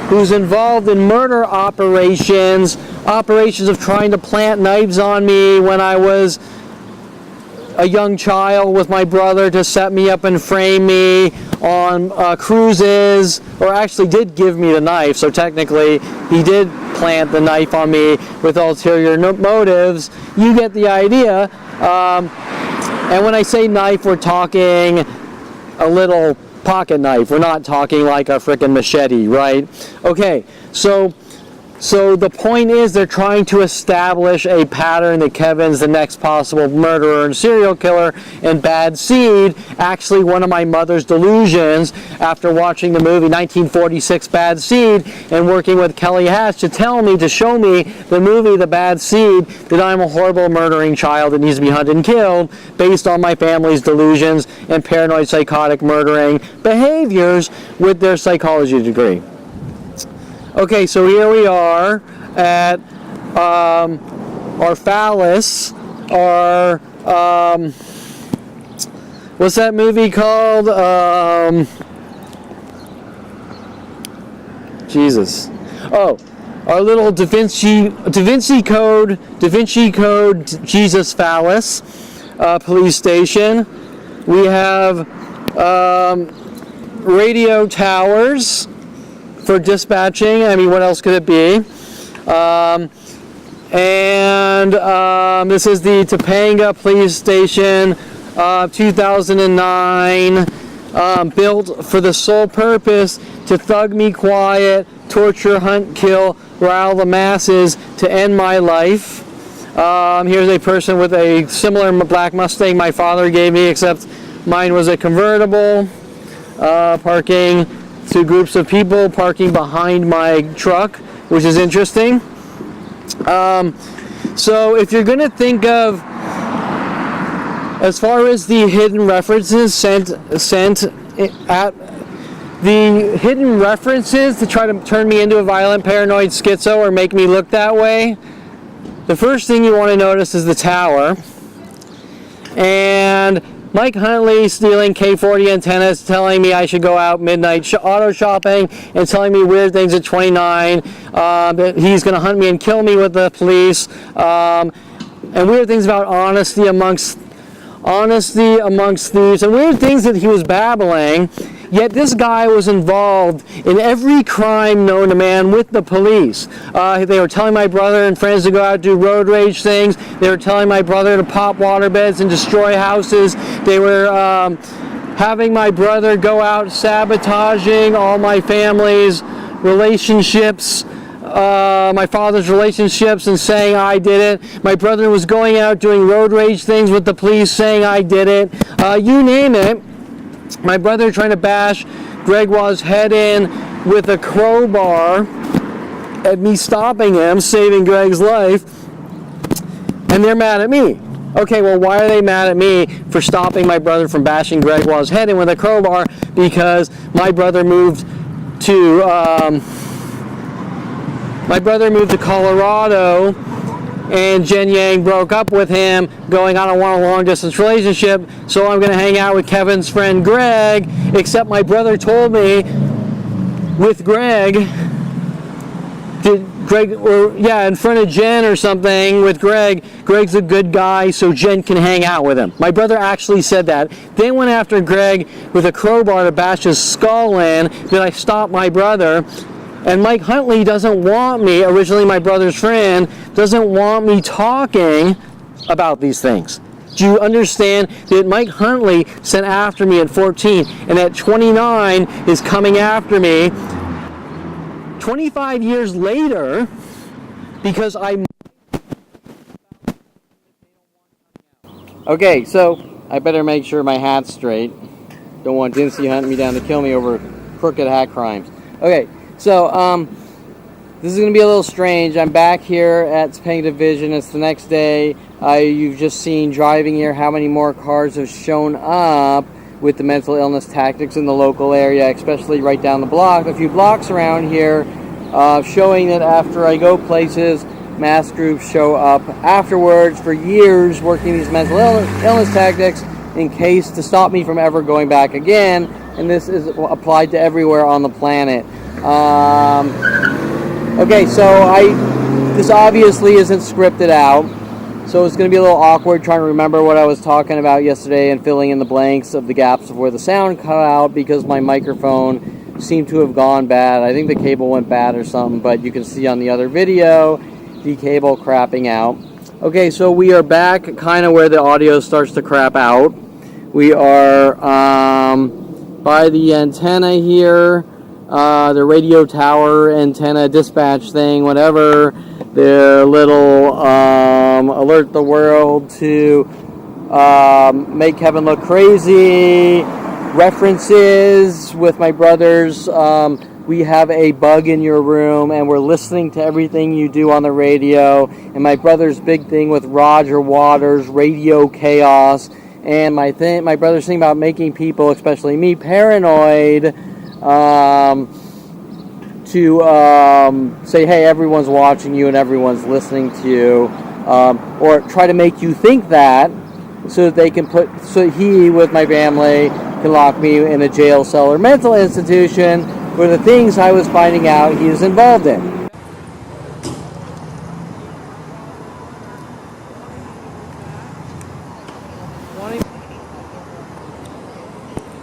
Speaker 1: who's involved in murder operations of trying to plant knives on me when I was a young child with my brother to set me up and frame me on cruises, or actually did give me the knife, so technically he did plant the knife on me with ulterior motives. You get the idea. And when I say knife, we're talking a little pocket knife. We're not talking like a frickin' machete, right? Okay, so the point is they're trying to establish a pattern that Kevin's the next possible murderer and serial killer, and bad seed, actually one of my mother's delusions after watching the movie 1946 Bad Seed and working with Kelly Hatch to show me the movie The Bad Seed, that I'm a horrible murdering child that needs to be hunted and killed based on my family's delusions and paranoid psychotic murdering behaviors with their psychology degree. Okay, so here we are at our phallus, our, what's that movie called? Jesus. Oh, our little Da Vinci Code Jesus phallus police station. We have radio towers for dispatching. I mean, what else could it be? This is the Topanga Police Station, 2009, built for the sole purpose to thug me quiet, torture, hunt, kill, rile the masses to end my life. Here's a person with a similar black Mustang my father gave me, except mine was a convertible, parking two groups of people parking behind my truck, which is interesting. So if you're going to think of, as far as the hidden references sent at the hidden references to try to turn me into a violent paranoid schizo or make me look that way, the first thing you want to notice is the tower. And Mike Huntley stealing K40 antennas, telling me I should go out midnight auto shopping, and telling me weird things at 29, that he's going to hunt me and kill me with the police, and weird things about honesty amongst thieves, and weird things that he was babbling. Yet this guy was involved in every crime known to man with the police. They were telling my brother and friends to go out and do road rage things. They were telling my brother to pop waterbeds and destroy houses. They were having my brother go out sabotaging all my family's relationships, my father's relationships, and saying I did it. My brother was going out doing road rage things with the police, saying I did it. You name it. My brother trying to bash Gregoire's head in with a crowbar at me stopping him, saving Greg's life, and they're mad at me. Okay, well, why are they mad at me for stopping my brother from bashing Gregoire's head in with a crowbar? Because my brother moved to Colorado, and Jen Yang broke up with him, going, I don't want a long-distance relationship, so I'm going to hang out with Kevin's friend Greg, except my brother told me with Greg Greg, or yeah, in front of Jen or something with Greg. Greg's a good guy, so Jen can hang out with him. My brother actually said that. They went after Greg with a crowbar to bash his skull in. Did I stop my brother? And Mike Huntley doesn't want me, originally my brother's friend, doesn't want me talking about these things. Do you understand that Mike Huntley sent after me at 14 and at 29 is coming after me 25 years later because I... Okay, so I better make sure my hat's straight. Don't want Dincy hunting me down to kill me over crooked hat crimes. Okay, so this is going to be a little strange. I'm back here at Topanga Division. It's the next day. You've just seen driving here how many more cars have shown up with the mental illness tactics in the local area, especially right down the block, a few blocks around here, showing that after I go places, mass groups show up afterwards for years working these mental illness tactics in case to stop me from ever going back again, and this is applied to everywhere on the planet. Okay, so this obviously isn't scripted out, so it's going to be a little awkward trying to remember what I was talking about yesterday and filling in the blanks of the gaps of where the sound cut out because my microphone seemed to have gone bad. I think the cable went bad or something, but you can see on the other video the cable crapping out. Okay, so we are back kind of where the audio starts to crap out. We are by the antenna here. The radio tower antenna dispatch thing, whatever, their little alert the world to make Kevin look crazy references with my brothers. We have a bug in your room and we're listening to everything you do on the radio, and my brother's big thing with Roger Waters, radio chaos, and my brother's thing about making people, especially me, paranoid, to say, hey, everyone's watching you and everyone's listening to you, or try to make you think that so that they can so he, with my family, can lock me in a jail cell or mental institution for the things I was finding out he is involved in.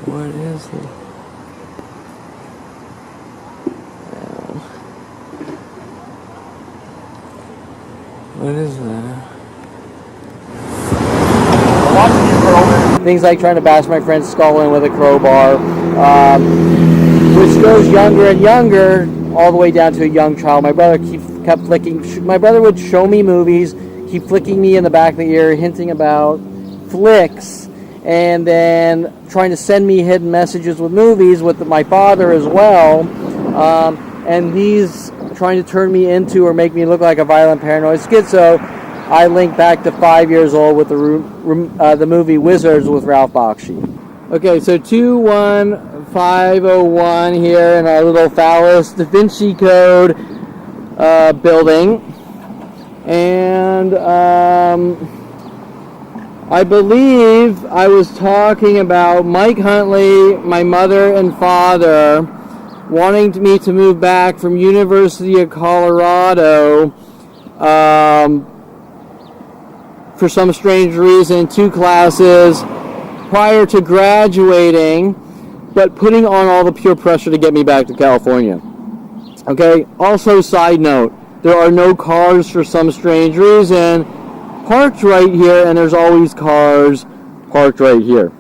Speaker 1: What is it? What is that? Things like trying to bash my friend's skull in with a crowbar, which goes younger and younger, all the way down to a young child. My brother kept flicking. My brother would show me movies, keep flicking me in the back of the ear, hinting about flicks, and then trying to send me hidden messages with movies with my father as well, and these trying to turn me into or make me look like a violent paranoid schizo. I link back to 5 years old with the movie Wizards with Ralph Bakshi. Okay, so 21501 here in our little phallus Da Vinci Code building, and I believe I was talking about Mike Huntley, my mother and father, wanting me to move back from University of Colorado for some strange reason, 2 classes prior to graduating, but putting on all the peer pressure to get me back to California. Okay, also side note, there are no cars for some strange reason parked right here, and there's always cars parked right here.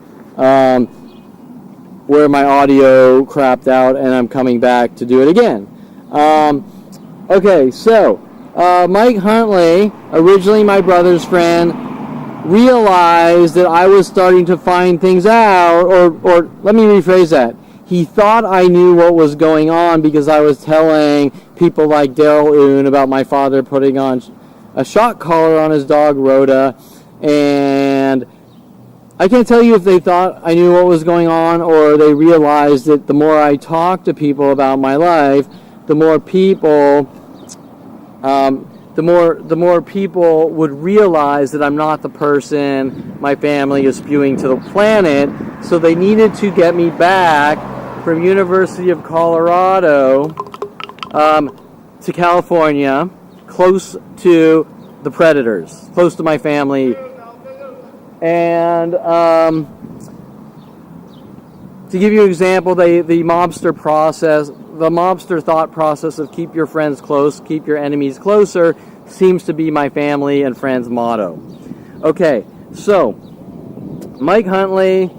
Speaker 1: Where my audio crapped out and I'm coming back to do it again. Okay, so Mike Huntley, originally my brother's friend, realized that I was starting to find things out, or let me rephrase that. He thought I knew what was going on because I was telling people like Daryl Oon about my father putting on a shock collar on his dog Rhoda, and I can't tell you if they thought I knew what was going on or they realized that the more I talked to people about my life, the more people would realize that I'm not the person my family is spewing to the planet. So they needed to get me back from University of Colorado to California, close to the predators, close to my family. And to give you an example, the mobster thought process of keep your friends close, keep your enemies closer, seems to be my family and friends' motto. Okay, so Mike Huntley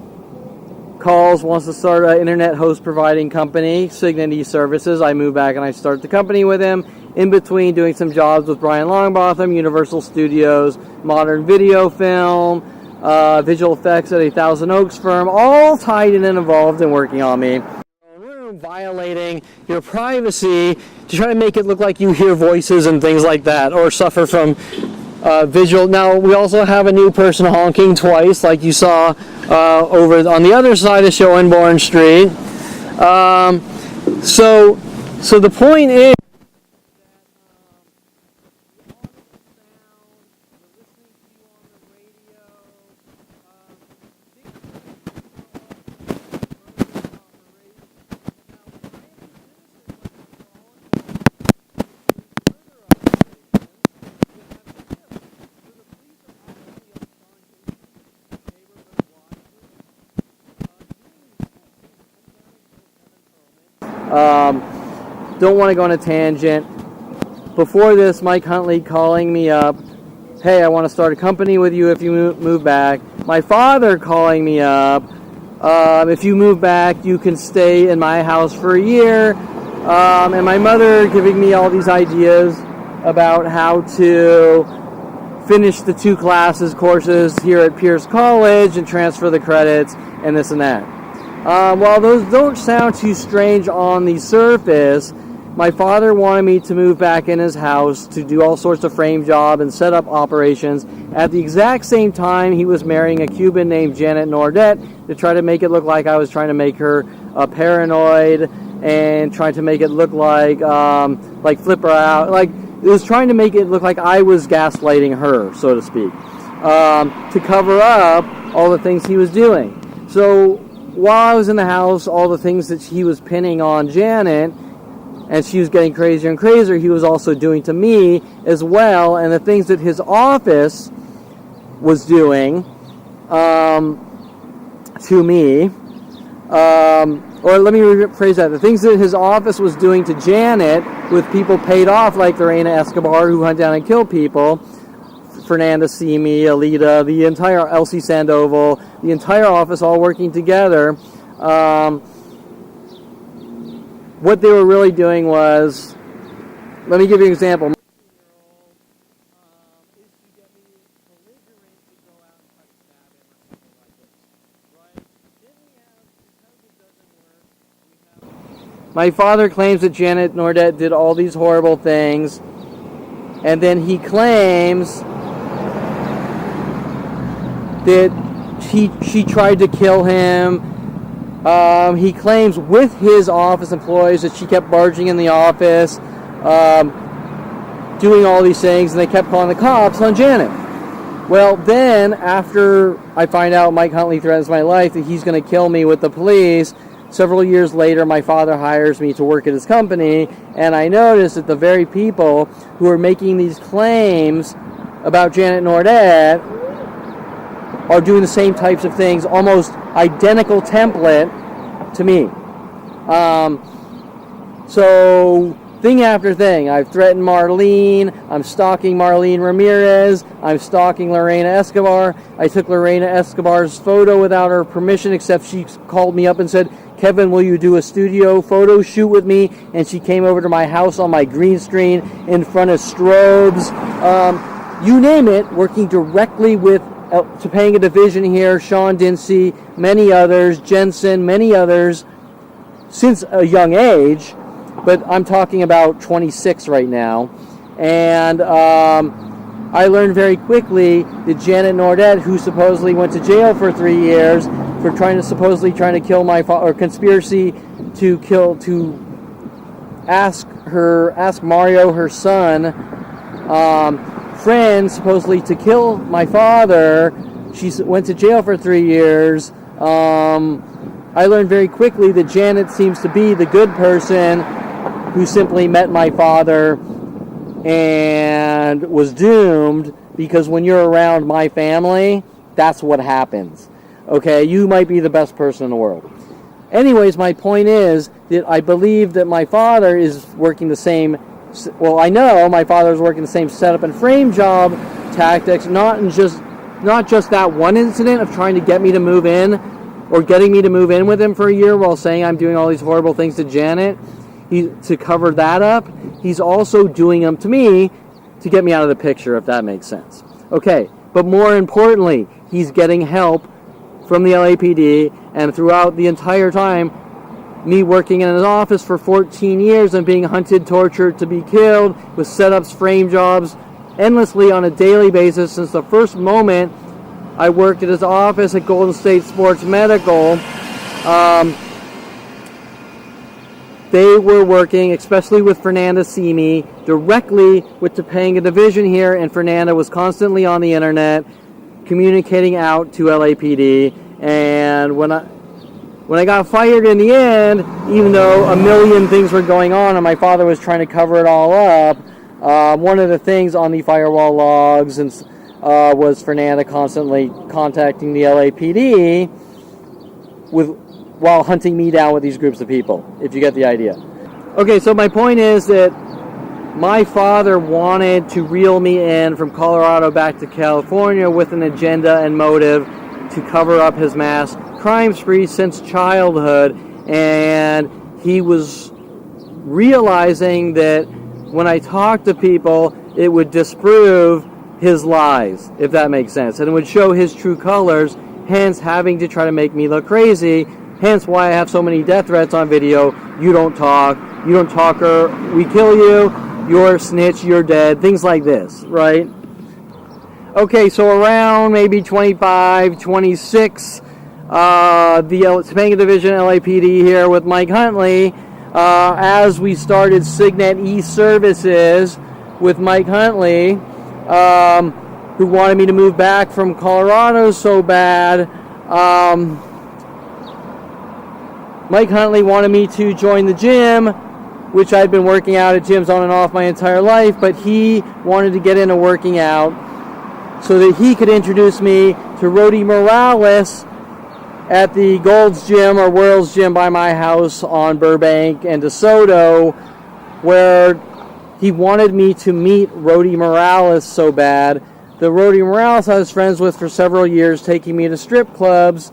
Speaker 1: calls, wants to start an internet host providing company, Signity Services. I move back and I start the company with him. In between, doing some jobs with Brian Longbotham, Universal Studios, Modern Video Film, visual effects at a Thousand Oaks firm, all tied in and involved in working on me. Violating your privacy to try to make it look like you hear voices and things like that, or suffer from visual. Now, we also have a new person honking twice, like you saw over on the other side of SHOEnborn Street. So the point is, don't want to go on a tangent. Before this, Mike Huntley calling me up, hey, I want to start a company with you if you move back. My father calling me up, if you move back, you can stay in my house for a year. And my mother giving me all these ideas about how to finish the 2 courses here at Pierce College and transfer the credits and this and that. While those don't sound too strange on the surface, my father wanted me to move back in his house to do all sorts of frame job and set up operations. At the exact same time, he was marrying a Cuban named Janet Nordet to try to make it look like I was trying to make her paranoid and trying to make it look like flip her out. Like, it was trying to make it look like I was gaslighting her, so to speak, to cover up all the things he was doing. So while I was in the house, all the things that he was pinning on Janet, and she was getting crazier and crazier, he was also doing to me as well, and the things that his office was doing to me, or let me rephrase that, the things that his office was doing to Janet with people paid off like Lorena Escobar, who hunt down and kill people, Fernanda Simi, Alita, the entire Elsie Sandoval, the entire office all working together. What they were really doing was, let me give you an example. My father claims that Janet Nordet did all these horrible things, and then he claims that she tried to kill him. He claims with his office employees that she kept barging in the office, doing all these things, and they kept calling the cops on Janet. Well, then, after I find out Mike Huntley threatens my life, that he's going to kill me with the police, several years later, my father hires me to work at his company, and I notice that the very people who are making these claims about Janet Nordet are doing the same types of things, almost identical template to me. So, thing after thing, I've threatened Marlene, I'm stalking Marlene Ramirez, I'm stalking Lorena Escobar. I took Lorena Escobar's photo without her permission, except she called me up and said, Kevin, will you do a studio photo shoot with me? And she came over to my house on my green screen in front of strobes. You name it, working directly with Topanga Division here, Sean Dinsey, many others, Jensen, many others, since a young age, but I'm talking about 26 right now. And I learned very quickly that Janet Nordet, who supposedly went to jail for 3 years for supposedly trying to kill my father, or conspiracy to ask Mario, her son, friend, supposedly to kill my father. She went to jail for 3 years. I learned very quickly that Janet seems to be the good person who simply met my father and was doomed, because when you're around my family, that's what happens. Okay, you might be the best person in the world. Anyways, my point is that I believe that my father is working the same, well, I know my father is working the same setup and frame job tactics, not just that one incident of trying to get me to move in, or getting me to move in with him for a year while saying I'm doing all these horrible things to Janet, to cover that up. He's also doing them to me to get me out of the picture, if that makes sense. Okay, but more importantly, he's getting help from the LAPD, and throughout the entire time, me working in his office for 14 years and being hunted, tortured, to be killed, with setups, frame jobs, endlessly on a daily basis since the first moment I worked at his office at Golden State Sports Medical. They were working, especially with Fernanda Simi, directly with Topanga Division here, and Fernanda was constantly on the internet communicating out to LAPD. And when I got fired in the end, even though a million things were going on and my father was trying to cover it all up, one of the things on the firewall logs was Fernanda constantly contacting the LAPD while hunting me down with these groups of people, if you get the idea. Okay, so my point is that my father wanted to reel me in from Colorado back to California with an agenda and motive to cover up his mass crime spree since childhood, and he was realizing that when I talked to people, it would disprove his lies, if that makes sense, and it would show his true colors, hence having to try to make me look crazy, hence why I have so many death threats on video. You don't talk or we kill you, you're a snitch, you're dead, things like this, right? Okay, so around maybe 25, 26, the Topanga Division LAPD here with Mike Huntley, as we started Signet e-services with Mike Huntley, who wanted me to move back from Colorado so bad. Mike Huntley wanted me to join the gym, which I'd been working out at gyms on and off my entire life, but he wanted to get into working out so that he could introduce me to Rody Morales at the Gold's Gym or World's Gym by my house on Burbank and DeSoto, where he wanted me to meet Rody Morales so bad. The Rody Morales I was friends with for several years, taking me to strip clubs,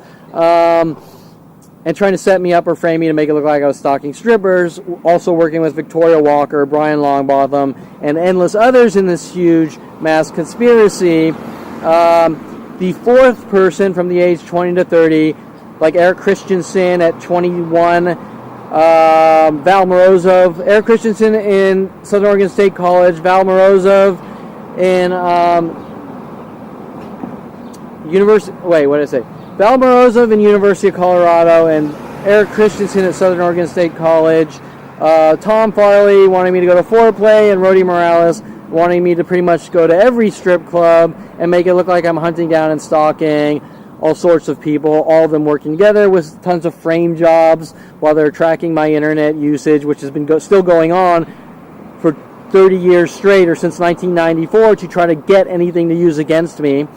Speaker 1: and trying to set me up or frame me to make it look like I was stalking strippers, also working with Victoria Walker, Brian Longbotham, and endless others in this huge mass conspiracy. The fourth person from the age 20 to 30, like Eric Christensen at 21, Val Morozov, Eric Christensen in Southern Oregon State College, Val Morozov in Val Morozov in University of Colorado, and Eric Christensen at Southern Oregon State College. Tom Farley wanting me to go to Foreplay, and Rody Morales wanting me to pretty much go to every strip club and make it look like I'm hunting down and stalking all sorts of people, all of them working together with tons of frame jobs while they're tracking my internet usage, which has been still going on for 30 years straight, or since 1994, to try to get anything to use against me.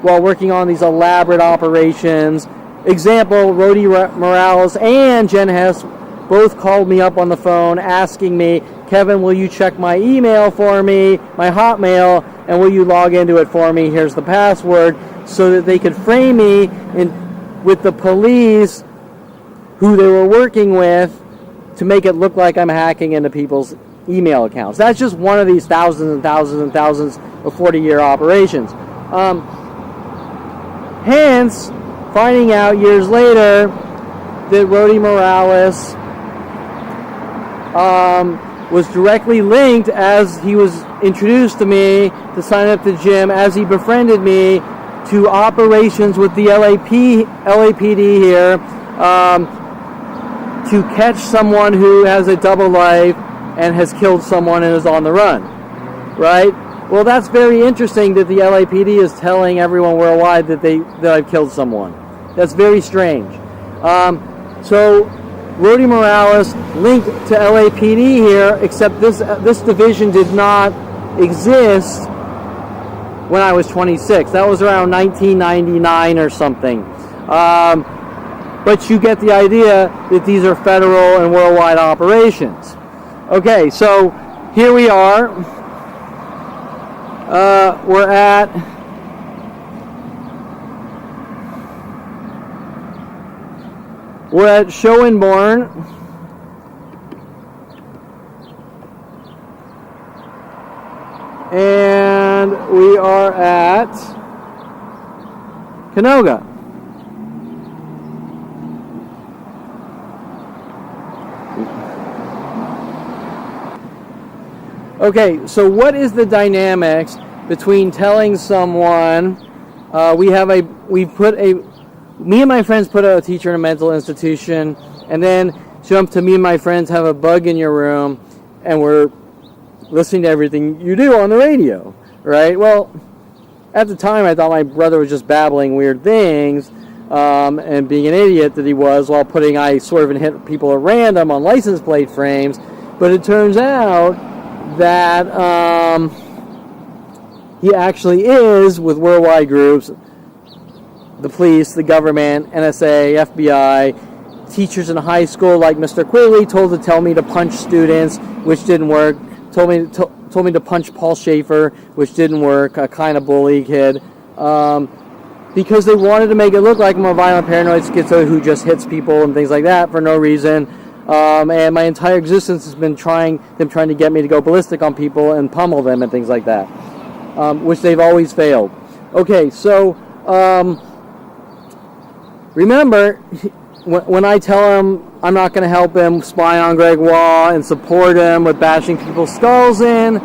Speaker 1: While working on these elaborate operations. Example, Rody Morales and Jen Hess both called me up on the phone asking me, Kevin, will you check my email for me, my Hotmail, and will you log into it for me? Here's the password, so that they could frame me with the police who they were working with to make it look like I'm hacking into people's email accounts. That's just one of these thousands and thousands and thousands of 40-year operations. Hence, finding out years later that Rody Morales was directly linked, as he was introduced to me to sign up to the gym, as he befriended me, to operations with the LAPD here to catch someone who has a double life and has killed someone and is on the run, right? Well, that's very interesting that the LAPD is telling everyone worldwide that I've killed someone. That's very strange. So Rudy Morales linked to LAPD here, except this division did not exist when I was 26. That was around 1999 or something. But you get the idea that these are federal and worldwide operations. Okay, so here we are. We're at SHOEnborn. And we are at Canoga. Okay, so what is the dynamics between telling someone me and my friends put a teacher in a mental institution, and then jump to me and my friends have a bug in your room, and we're listening to everything you do on the radio, right? Well, at the time I thought my brother was just babbling weird things and being an idiot that he was, while I sort of hit people at random on license plate frames. But it turns out that he actually is with worldwide groups, the police, the government, NSA, FBI, teachers in high school like Mr. Quigley told me to punch students, which didn't work. Told me to punch Paul Schaefer, which didn't work, a kind of bully kid, because they wanted to make it look like I'm a violent paranoid schizo who just hits people and things like that for no reason. And my entire existence has been trying to get me to go ballistic on people and pummel them and things like that, which they've always failed. Okay, so remember, when I tell him I'm not going to help him spy on Gregoire and support him with bashing people's skulls in,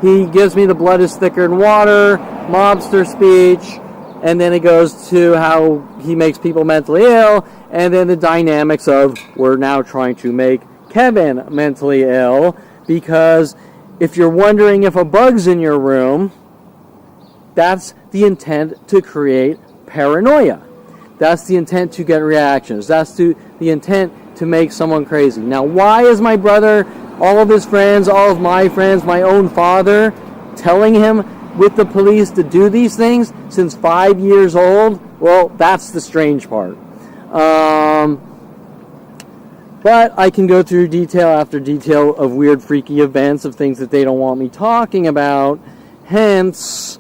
Speaker 1: he gives me the blood is thicker than water, mobster speech, and then it goes to how he makes people mentally ill, and then the dynamics of we're now trying to make Kevin mentally ill, because if you're wondering if a bug's in your room, that's the intent to create paranoia. That's the intent to get reactions. That's the intent to make someone crazy. Now, why is my brother, all of his friends, all of my friends, my own father, telling him with the police to do these things since 5 years old? Well, that's the strange part. But I can go through detail after detail of weird, freaky events, of things that they don't want me talking about. Hence,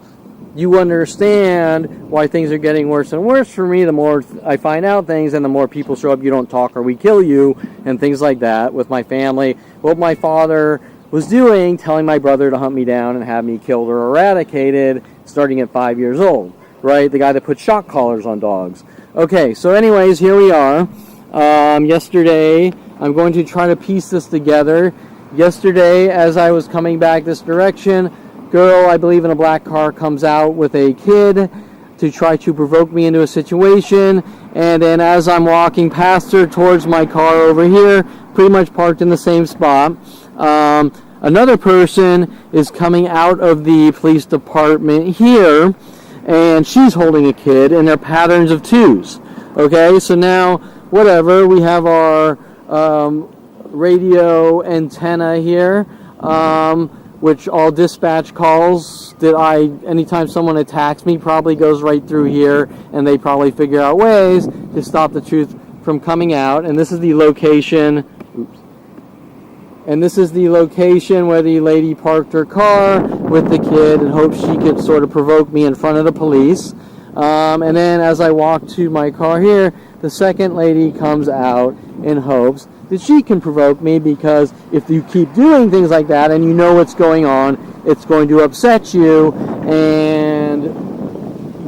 Speaker 1: you understand why things are getting worse and worse for me. The more I find out things and the more people show up, you don't talk or we kill you, and things like that with my family. What my father was doing, telling my brother to hunt me down and have me killed or eradicated starting at 5 years old, right? The guy that put shock collars on dogs. Okay, so anyways, here we are. Yesterday, I'm going to try to piece this together. Yesterday, as I was coming back this direction, girl, I believe in a black car, comes out with a kid to try to provoke me into a situation, and then as I'm walking past her towards my car over here, pretty much parked in the same spot, another person is coming out of the police department here, and she's holding a kid, and they're patterns of twos. Okay, so now, whatever, we have our radio antenna here, which all dispatch calls that anytime someone attacks me, probably goes right through here, and they probably figure out ways to stop the truth from coming out. And this is the location, where the lady parked her car with the kid and hoped she could sort of provoke me in front of the police. And then as I walk to my car here, the second lady comes out in hopes that she can provoke me, because if you keep doing things like that and you know what's going on, it's going to upset you and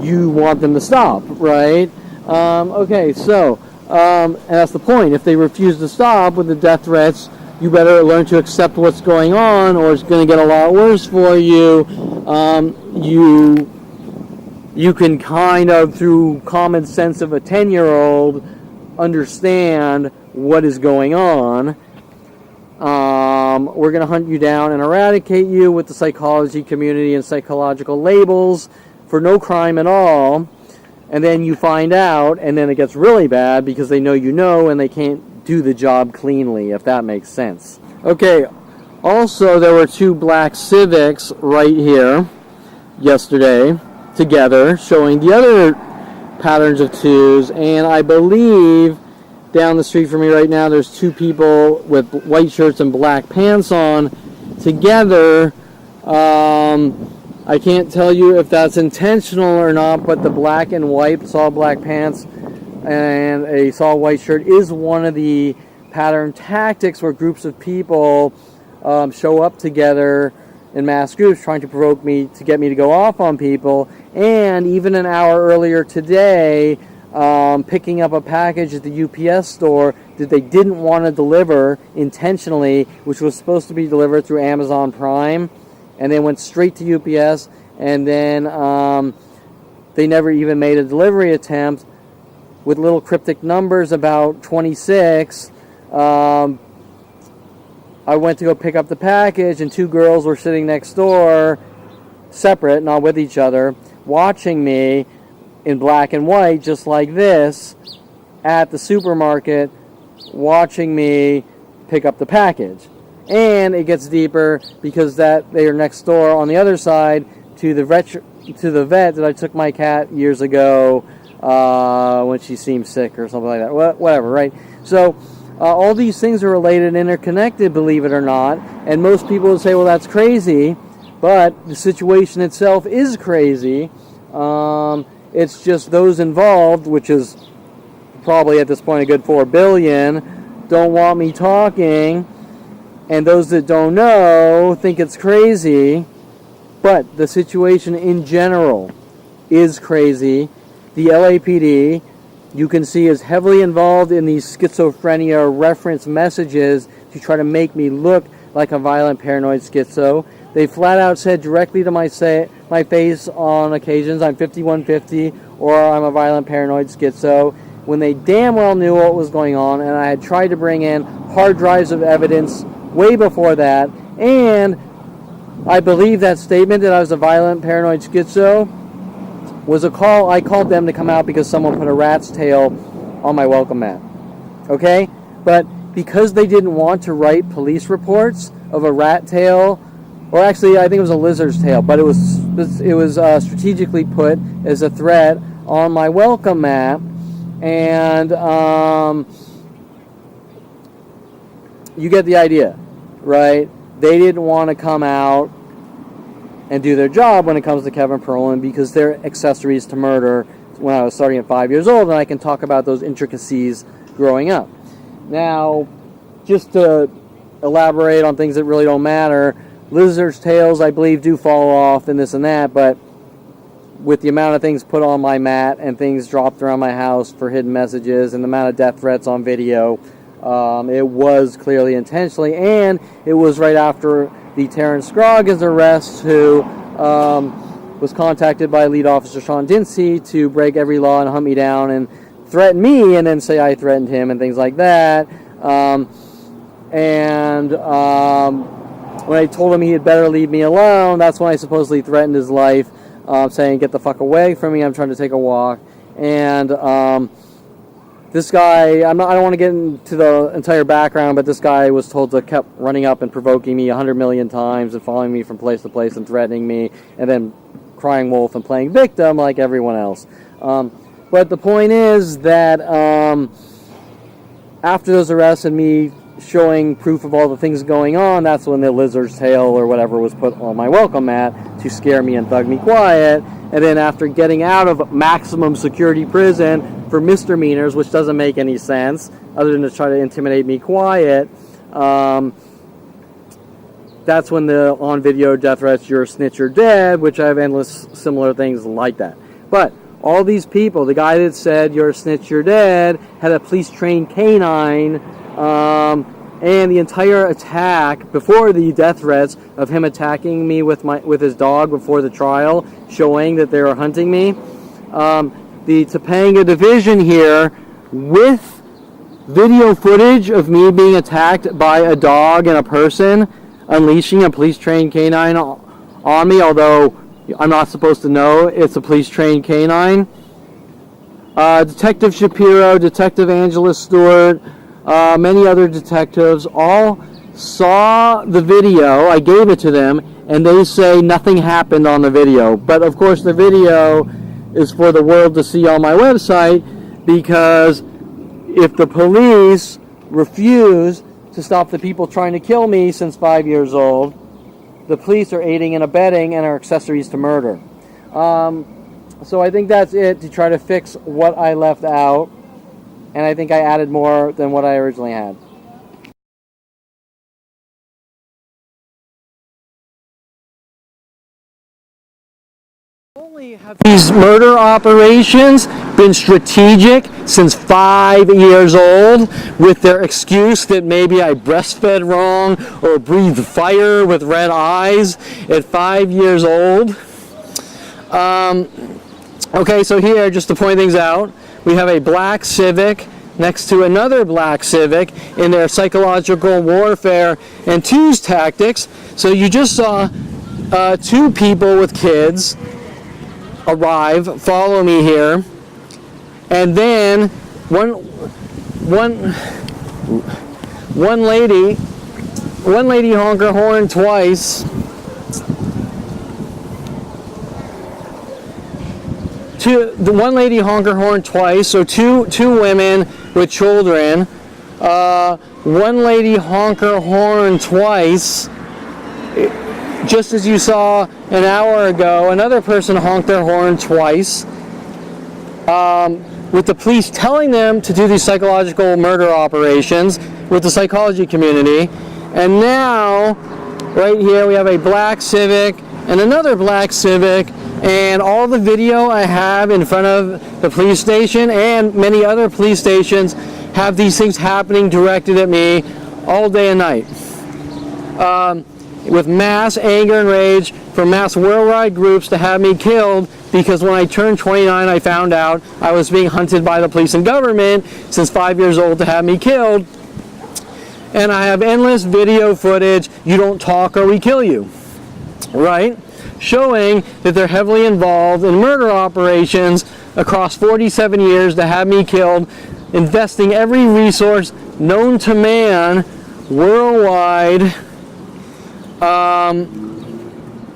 Speaker 1: you want them to stop, right? Okay, so, and that's the point. If they refuse to stop with the death threats, you better learn to accept what's going on, or it's going to get a lot worse for you. You can kind of, through common sense of a 10-year-old, understand what is going on. We're going to hunt you down and eradicate you with the psychology community and psychological labels for no crime at all. And then you find out, and then it gets really bad because they know you know, and they can't do the job cleanly, if that makes sense. Okay, also there were 2 black Civics right here yesterday together, showing the other patterns of 2s, and I believe down the street from me right now there's 2 people with white shirts and black pants on together. I can't tell you if that's intentional or not, but the black and white, saw black pants and a saw white shirt is one of the pattern tactics where groups of people show up together in mass groups trying to provoke me, to get me to go off on people. And even an hour earlier today, picking up a package at the UPS store that they didn't want to deliver intentionally, which was supposed to be delivered through Amazon Prime, and then went straight to UPS, and then they never even made a delivery attempt with little cryptic numbers about 26. I went to go pick up the package, and 2 girls were sitting next door, separate, not with each other, watching me in black and white, just like this, at the supermarket, watching me pick up the package. And it gets deeper because that they are next door on the other side to the vet that I took my cat years ago when she seemed sick or something like that. Whatever, right? So all these things are related and interconnected, believe it or not. And most people would say, well, that's crazy. But the situation itself is crazy. It's just those involved, which is probably at this point a good 4 billion, don't want me talking. And those that don't know think it's crazy. But the situation in general is crazy. The LAPD, you can see, is heavily involved in these schizophrenia reference messages to try to make me look like a violent paranoid schizo. They flat out said directly to my face on occasions, I'm 5150 or I'm a violent paranoid schizo, when they damn well knew what was going on, and I had tried to bring in hard drives of evidence way before that, and I believe that statement that I was a violent paranoid schizo was a call. I called them to come out because someone put a rat's tail on my welcome mat. Okay? But because they didn't want to write police reports of a rat tail, or actually I think it was a lizard's tail, but it was strategically put as a threat on my welcome mat, and you get the idea, right? They didn't want to come out and do their job when it comes to Kevin Perlman because they're accessories to murder when I was starting at 5 years old, and I can talk about those intricacies growing up. Now, just to elaborate on things that really don't matter, lizard's tails, I believe, do fall off and this and that, but with the amount of things put on my mat and things dropped around my house for hidden messages and the amount of death threats on video, it was clearly intentionally, and it was right after the Terrence Scroggins arrest, who was contacted by lead officer Sean Dinsey to break every law and hunt me down and threaten me and then say I threatened him and things like that. When I told him he had better leave me alone, that's when I supposedly threatened his life, saying, get the fuck away from me, I'm trying to take a walk. And this guy, I don't want to get into the entire background, but this guy was told to keep running up and provoking me 100 million times and following me from place to place and threatening me, and then crying wolf and playing victim like everyone else. But the point is that after those arrests and me showing proof of all the things going on, that's when the lizard's tail or whatever was put on my welcome mat to scare me and thug me quiet. And then after getting out of maximum security prison for misdemeanors, which doesn't make any sense other than to try to intimidate me quiet, that's when the on-video death threats, you're a snitch, you're dead, which I have endless similar things like that. But all these people, the guy that said you're a snitch, you're dead, had a police-trained canine, and the entire attack before the death threats of him attacking me with his dog before the trial, showing that they were hunting me. The Topanga Division here, with video footage of me being attacked by a dog and a person, unleashing a police-trained canine on me, although I'm not supposed to know it's a police-trained canine. Detective Shapiro, Detective Angela Stewart, many other detectives, all saw the video. I gave it to them, and they say nothing happened on the video. But of course the video is for the world to see on my website, because if the police refuse to stop the people trying to kill me since 5 years old, the police are aiding and abetting and are accessories to murder. So I think that's it, to try to fix what I left out, and I think I added more than what I originally had. Not only have these murder operations been strategic since 5 years old, with their excuse that maybe I breastfed wrong or breathed fire with red eyes at 5 years old. Okay, so here, just to point things out, we have a black Civic next to another black Civic in their psychological warfare and twos tactics. So you just saw two people with kids arrive, follow me here, and then one lady honk her horn twice. One lady honk her horn twice, so two women with children. One lady honk her horn twice, just as you saw an hour ago. Another person honked their horn twice, with the police telling them to do these psychological murder operations with the psychology community. And now, right here, we have a black Civic and another black Civic, and all the video I have in front of the police station and many other police stations have these things happening directed at me all day and night. With mass anger and rage from mass worldwide groups to have me killed, because when I turned 29 I found out I was being hunted by the police and government since 5 years old to have me killed. And I have endless video footage, you don't talk or we kill you, right? Showing that they're heavily involved in murder operations across 47 years to have me killed, investing every resource known to man worldwide.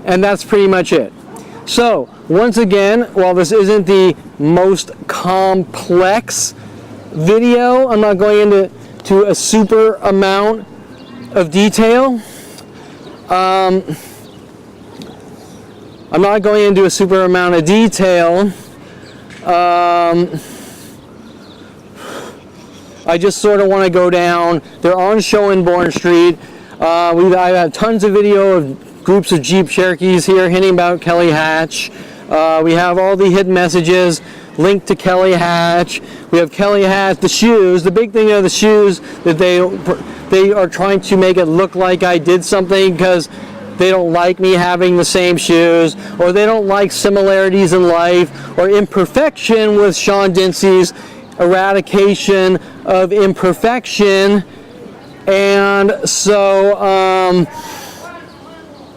Speaker 1: And that's pretty much it. So, once again, while this isn't the most complex video, I'm not going into a super amount of detail. I'm not going into a super amount of detail. I just sort of want to go down. They're on SHOEnborn Street. I have tons of video of groups of Jeep Cherokees here hinting about Kelly Hatch. We have all the hidden messages linked to Kelly Hatch. We have Kelly Hatch, the shoes. The big thing are the shoes, that they are trying to make it look like I did something because they don't like me having the same shoes, or they don't like similarities in life or imperfection with Sean Dincey's eradication of imperfection. And so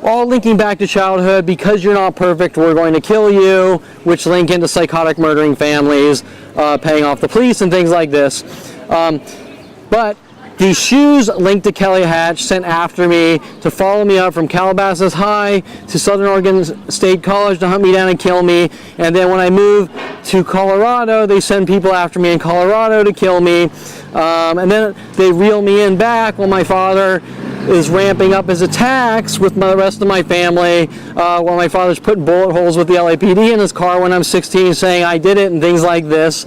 Speaker 1: all linking back to childhood. Because you're not perfect, we're going to kill you, which link into psychotic murdering families, paying off the police and things like this. But these shoes linked to Kelly Hatch, sent after me to follow me up from Calabasas High to Southern Oregon State College to hunt me down and kill me. And then when I move to Colorado, they send people after me in Colorado to kill me. And then they reel me in back while my father is ramping up his attacks with the rest of my family, while my father's putting bullet holes with the LAPD in his car when I'm 16, saying I did it and things like this.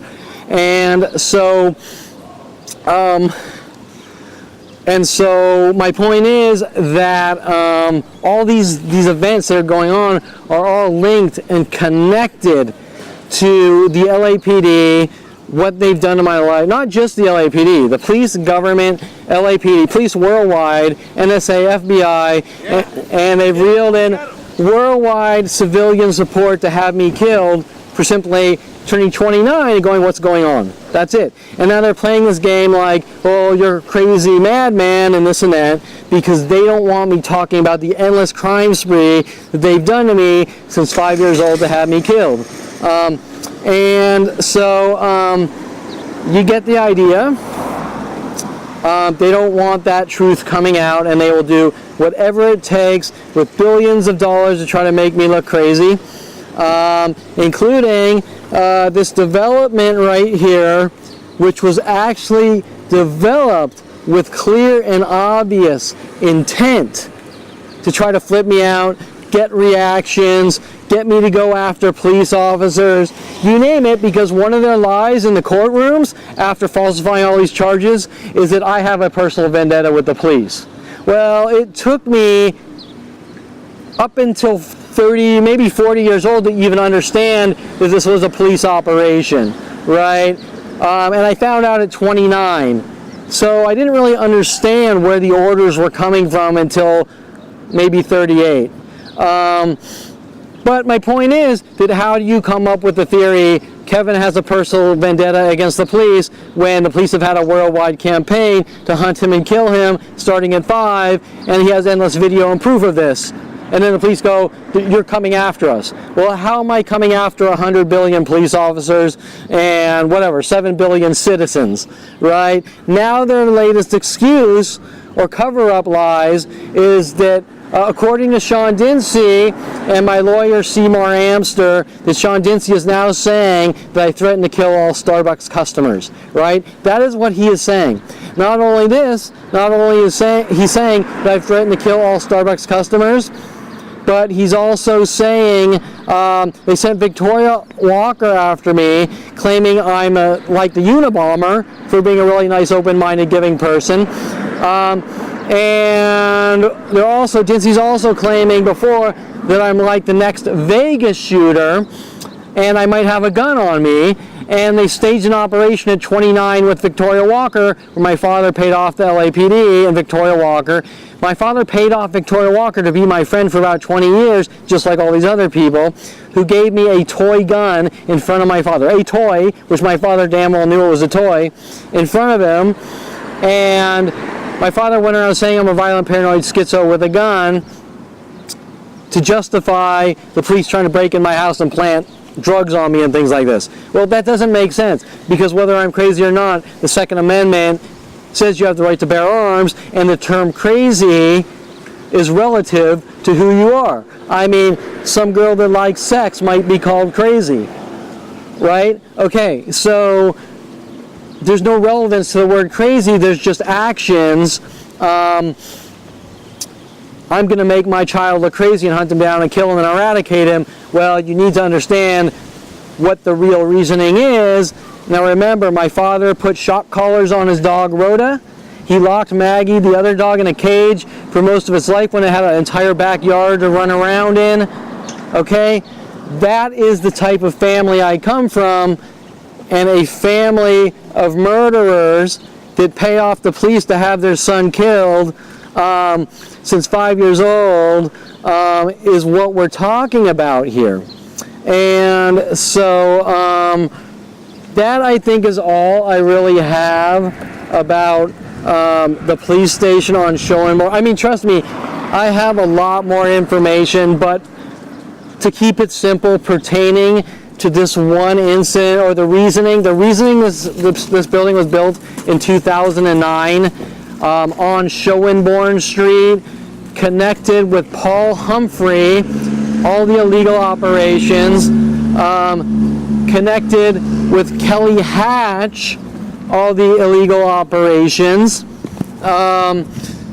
Speaker 1: And so my point is that all these events that are going on are all linked and connected to the LAPD, what they've done to my life. Not just the LAPD, the police, government, LAPD, police worldwide, NSA, FBI, and they've reeled in worldwide civilian support to have me killed for simply turning 29 and going, what's going on? That's it. And now they're playing this game like, oh, you're a crazy madman and this and that, because they don't want me talking about the endless crime spree that they've done to me since 5 years old to have me killed. And so you get the idea. They don't want that truth coming out, and they will do whatever it takes with billions of dollars to try to make me look crazy, including this development right here, which was actually developed with clear and obvious intent to try to flip me out, get reactions, get me to go after police officers, you name it, because one of their lies in the courtrooms after falsifying all these charges is that I have a personal vendetta with the police. Well, it took me up until 30, maybe 40 years old to even understand that this was a police operation, right? And I found out at 29. So I didn't really understand where the orders were coming from until maybe 38. But my point is that how do you come up with the theory Kevin has a personal vendetta against the police when the police have had a worldwide campaign to hunt him and kill him starting at 5, and he has endless video and proof of this? And then the police go, you're coming after us. Well, how am I coming after 100 billion police officers and whatever, 7 billion citizens, right? Now their latest excuse or cover-up lies is that according to Sean Dinsey and my lawyer Seymour Amster, that Sean Dinsey is now saying that I threatened to kill all Starbucks customers, right? That is what he is saying. Not only this, not only is he's saying that I've threatened to kill all Starbucks customers, but he's also saying they sent Victoria Walker after me, claiming I'm like the Unabomber for being a really nice, open-minded, giving person. And they're also, Dinsey's also claiming before that I'm like the next Vegas shooter, and I might have a gun on me. And they staged an operation at 29 with Victoria Walker, where my father paid off the LAPD and Victoria Walker. My father paid off Victoria Walker to be my friend for about 20 years, just like all these other people, who gave me a toy gun in front of my father. A toy, which my father damn well knew it was a toy, in front of him. And my father went around saying I'm a violent, paranoid schizo with a gun to justify the police trying to break in my house and plant drugs on me and things like this. Well, that doesn't make sense, because whether I'm crazy or not, the Second Amendment says you have the right to bear arms, and the term crazy is relative to who you are. I mean, some girl that likes sex might be called crazy, right? Okay, so there's no relevance to the word crazy, there's just actions. I'm going to make my child look crazy and hunt him down and kill him and eradicate him. Well, you need to understand what the real reasoning is. Now remember, my father put shock collars on his dog Rhoda. He locked Maggie, the other dog, in a cage for most of its life when it had an entire backyard to run around in. Okay? That is the type of family I come from, and a family of murderers that pay off the police to have their son killed since 5 years old is what we're talking about here. And so that, I think, is all I really have about the police station on SHOEnborn. I mean, trust me, I have a lot more information, but to keep it simple, pertaining to this one incident, or the reasoning this building was built in 2009 on SHOEnborn Street, connected with Paul Humphrey, all the illegal operations, connected with Kelly Hatch, all the illegal operations,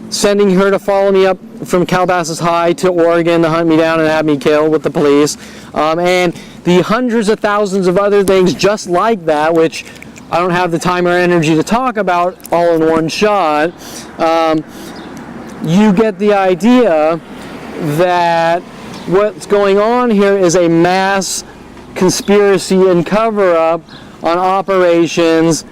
Speaker 1: sending her to follow me up from Calabasas High to Oregon to hunt me down and have me killed with the police, and the hundreds of thousands of other things just like that, which I don't have the time or energy to talk about all in one shot. You get the idea that what's going on here is a mass conspiracy and cover-up on operations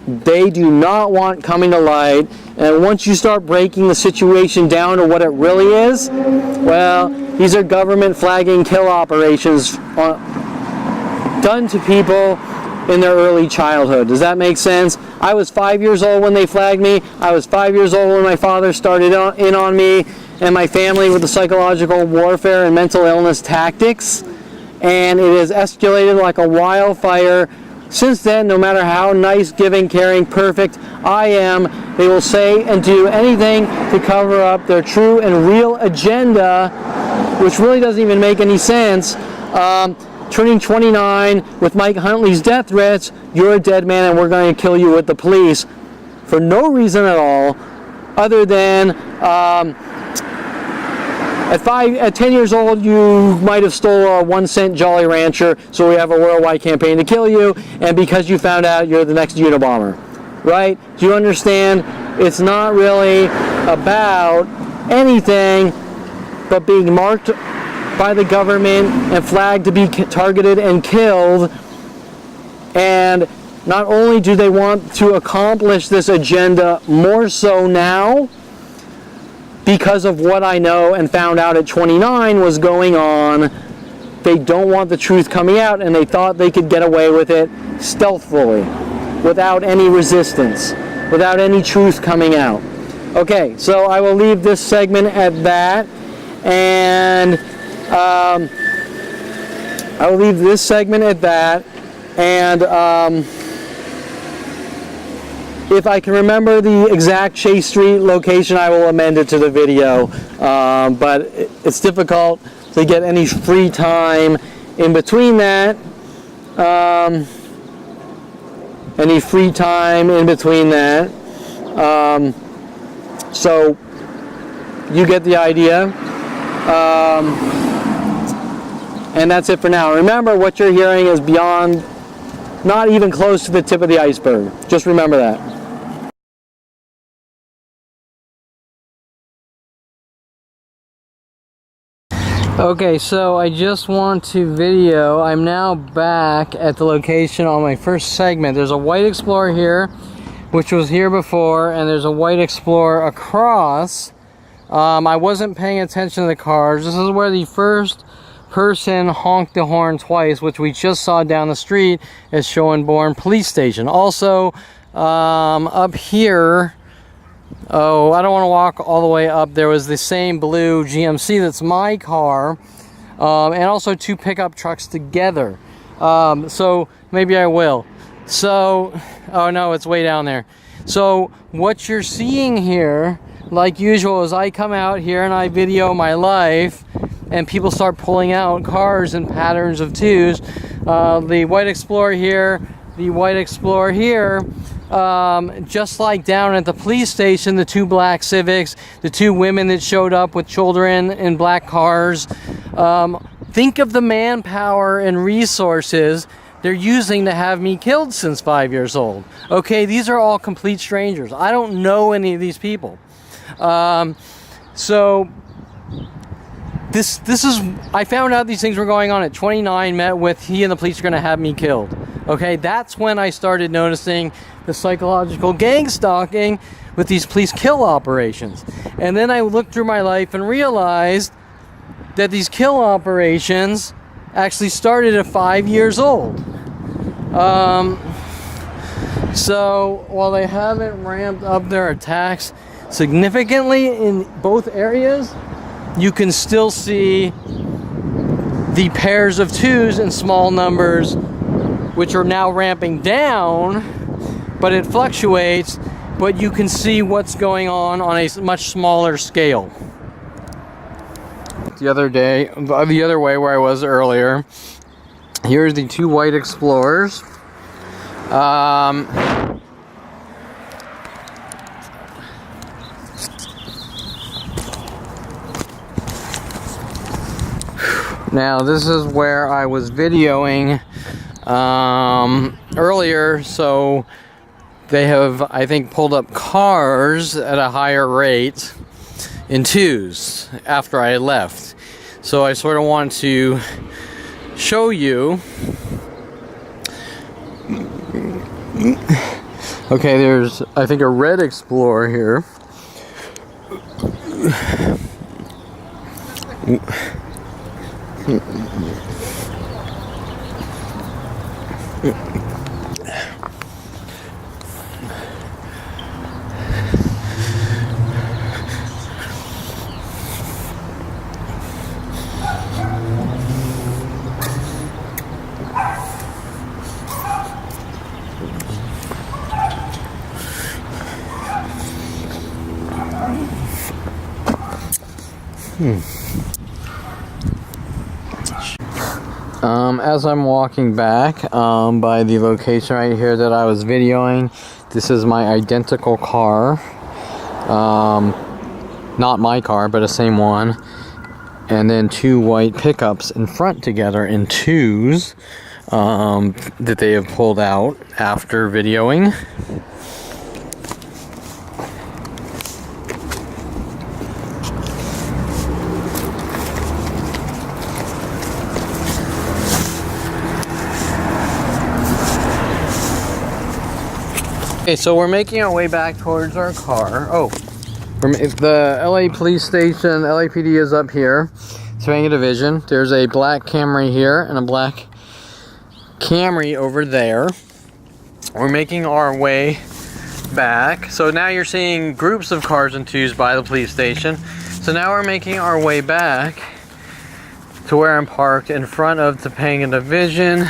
Speaker 1: they do not want coming to light. And once you start breaking the situation down to what it really is, well, these are government flagging kill operations done to people in their early childhood. Does that make sense? I was 5 years old when they flagged me. I was 5 years old when my father started in on me and my family with the psychological warfare and mental illness tactics. And it has escalated like a wildfire Since then, no matter how nice, giving, caring, perfect I am, they will say and do anything to cover up their true and real agenda, which really doesn't even make any sense. Turning 29 with Mike Huntley's death threats, you're a dead man and we're going to kill you with the police, for no reason at all, other than at 10 years old, you might have stole a 1-cent Jolly Rancher, so we have a worldwide campaign to kill you, and because you found out you're the next Unabomber, right? Do you understand? It's not really about anything but being marked by the government and flagged to be targeted and killed. And not only do they want to accomplish this agenda more so now, because of what I know and found out at 29 was going on, they don't want the truth coming out, and they thought they could get away with it stealthily, without any resistance, without any truth coming out. Okay, so I will leave this segment at that, and I will leave this segment at that, and if I can remember the exact Chase Street location, I will amend it to the video, but it's difficult to get any free time in between that. So you get the idea. And that's it for now. Remember, what you're hearing is beyond, not even close to the tip of the iceberg. Just remember that. Okay, so I just want to video. I'm now back at the location on my first segment. There's a white Explorer here, which was here before, and there's a white Explorer across. I wasn't paying attention to the cars. This is where the first person honked the horn twice, which we just saw down the street at SHOEnborn Police Station. Also, up here, oh, I don't want to walk all the way up. There was the same blue GMC that's my car, and also 2 pickup trucks together. So maybe I will. So, oh no, it's way down there. So what you're seeing here, like usual, is I come out here and I video my life, and people start pulling out cars in patterns of 2s. The white Explorer here, the white Explorer here. Just like down at the police station, the 2 black Civics, the 2 women that showed up with children in black cars. Think of the manpower and resources they're using to have me killed since 5 years old. Okay, these are all complete strangers. I don't know any of these people. So this is, I found out these things were going on at 29, met with, he and the police are going to have me killed. Okay, that's when I started noticing the psychological gang stalking with these police kill operations. And then I looked through my life and realized that these kill operations actually started at 5 years old. So while they haven't ramped up their attacks significantly in both areas, you can still see the pairs of 2s in small numbers, which are now ramping down, but it fluctuates, but you can see what's going on a much smaller scale. The other way where I was earlier, here's the 2 white Explorers. Now this is where I was videoing earlier, so they have, I think, pulled up cars at a higher rate in 2s after I left. So I sort of want to show you. Okay, there's, I think, a red Explorer here. As I'm walking back by the location right here that I was videoing, this is my identical car. Not my car, but the same one. And then two white pickups in front together in twos that they have pulled out after videoing. Okay, so we're making our way back towards our car. The LA police station, LAPD is up here, Topanga Division. There's a black Camry here and a black Camry over there. We're making our way back. So now you're seeing groups of cars in twos by the police station. So now we're making our way back to where I'm parked in front of Topanga Division.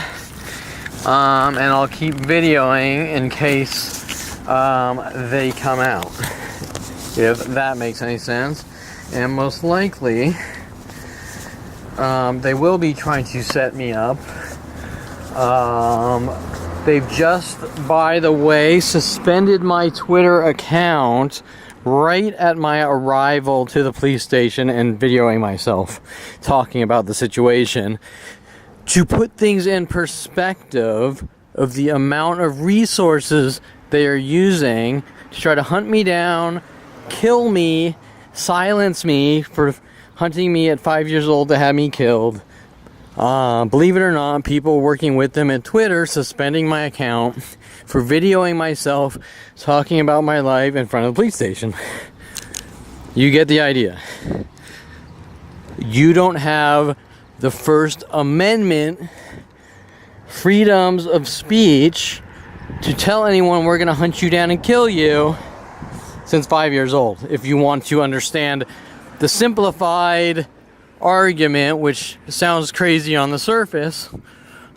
Speaker 1: And I'll keep videoing in case they come out, if that makes any sense. And most likely they will be trying to set me up. They've just, by the way, suspended my Twitter account right at my arrival to the police station and videoing myself talking about the situation, to put things in perspective of the amount of resources they are using to try to hunt me down, kill me, silence me for hunting me at 5 years old to have me killed. Believe it or not, people working with them at Twitter suspending my account for videoing myself talking about my life in front of the police station. You get the idea. You don't have the First Amendment freedoms of speech to tell anyone we're going to hunt you down and kill you since 5 years old. If you want to understand the simplified argument, which sounds crazy on the surface,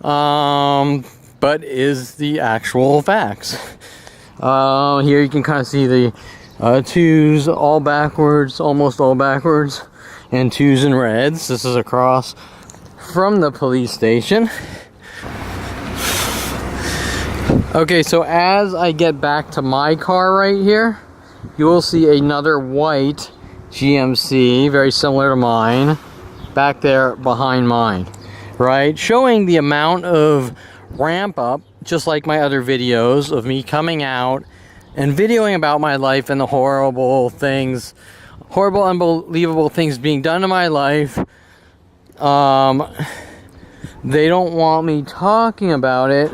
Speaker 1: but is the actual facts. Here you can kind of see the twos all backwards, almost all backwards, and twos and reds. This is across from the police station. Okay, so as I get back to my car right here, you will see another white GMC, very similar to mine, back there behind mine, right? Showing the amount of ramp up, just like my other videos, of me coming out and videoing about my life and the horrible things, horrible, unbelievable things being done to my life. They don't want me talking about it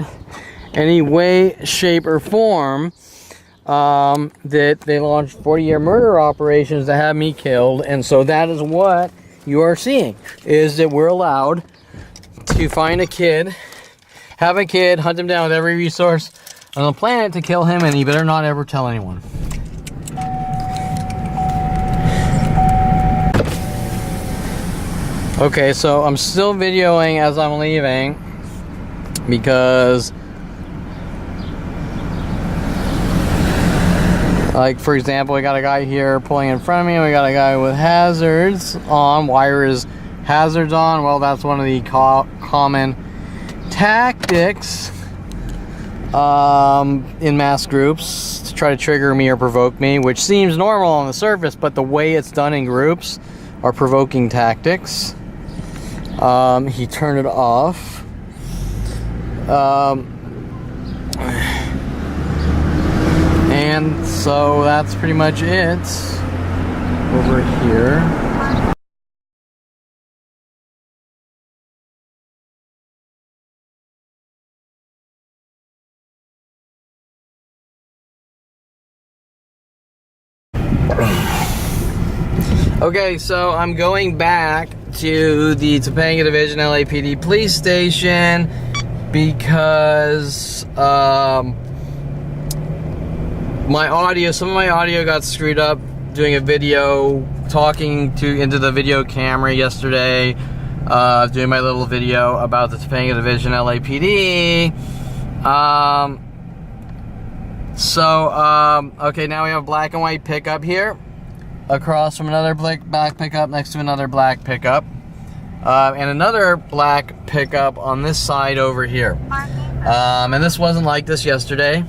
Speaker 1: any way, shape, or form. That they launched 40-year murder operations to have me killed, and so that is what you are seeing, is that we're allowed to find a kid, have a kid, hunt him down with every resource on the planet to kill him, and he better not ever tell anyone. Okay, so I'm still videoing as I'm leaving because, like, for example, we got a guy here pulling in front of me, and we got a guy with hazards on. Why are his hazards on? Well, that's one of the common tactics in mass groups to try to trigger me or provoke me, which seems normal on the surface, but the way it's done in groups are provoking tactics. He turned it off. And so that's pretty much it over here. Okay, so I'm going back to the Topanga Division LAPD police station because some of my audio got screwed up doing a video talking into the video camera yesterday, doing my little video about the Topanga Division LAPD. Okay, now we have a black and white pickup here. across from another black pickup next to another black pickup, and another black pickup on this side over here. And this wasn't like this yesterday.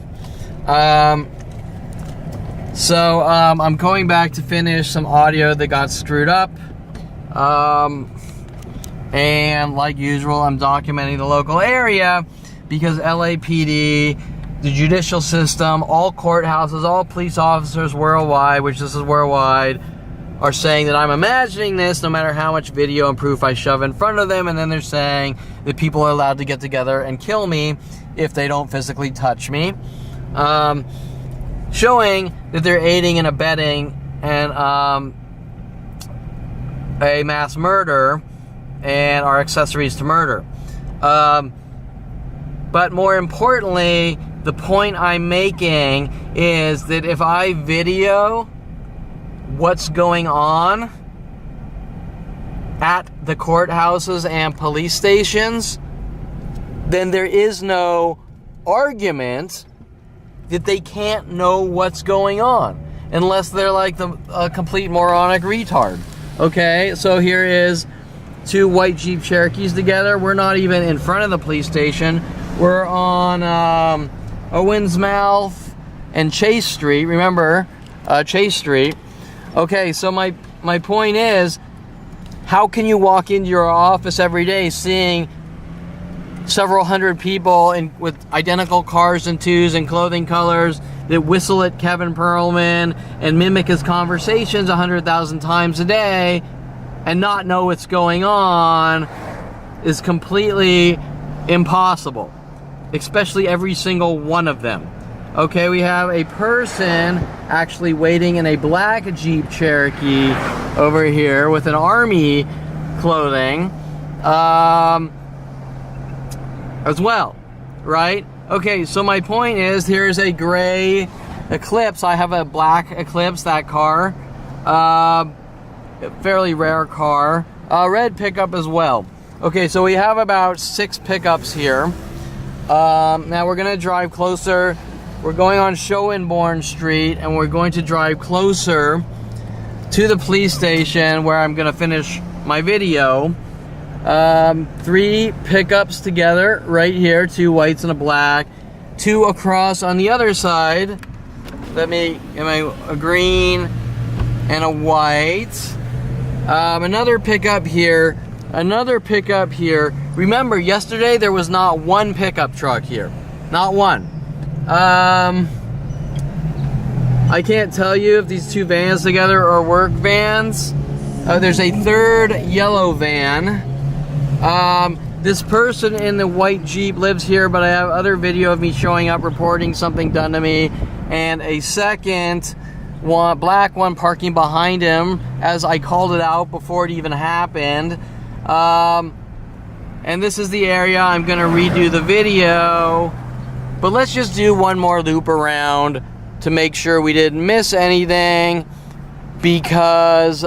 Speaker 1: So I'm going back to finish some audio that got screwed up. And like usual, I'm documenting the local area because LAPD, the judicial system, all courthouses, all police officers worldwide, which this is worldwide, are saying that I'm imagining this no matter how much video and proof I shove in front of them, and then they're saying that people are allowed to get together and kill me if they don't physically touch me. Showing that they're aiding and abetting and a mass murder and are accessories to murder. But more importantly, the point I'm making is that if I video what's going on at the courthouses and police stations, then there is no argument that they can't know what's going on unless they're like a complete moronic retard. Okay, so here is two white Jeep Cherokees together. We're not even in front of the police station. We're on Owens Mouth and Chase Street. Remember, Chase Street. Okay, so my point is, how can you walk into your office every day seeing several hundred people with identical cars and twos and clothing colors that whistle at Kevin Perlman and mimic his conversations 100,000 times a day and not know what's going on is completely impossible, especially every single one of them. Okay, we have a person actually waiting in a black Jeep Cherokee over here with an army clothing as well, right? Okay, so my point is, here's a gray Eclipse. I have a black Eclipse, that car. Fairly rare car. Red pickup as well. Okay, so we have about 6 pickups here. Now we're gonna drive closer. We're going on SHOEnborn Street, and we're going to drive closer to the police station where I'm gonna finish my video. 3 pickups together right here, 2 whites and a black, 2 across on the other side. A green and a white. Another pickup here, another pickup here. Remember, yesterday there was not one pickup truck here, not one. I can't tell you if these 2 vans together are work vans. There's a 3rd yellow van. This person in the white Jeep lives here, but I have other video of me showing up reporting something done to me, and a second black one parking behind him as I called it out before it even happened. And this is the area I'm gonna redo the video, but let's just do one more loop around to make sure we didn't miss anything, because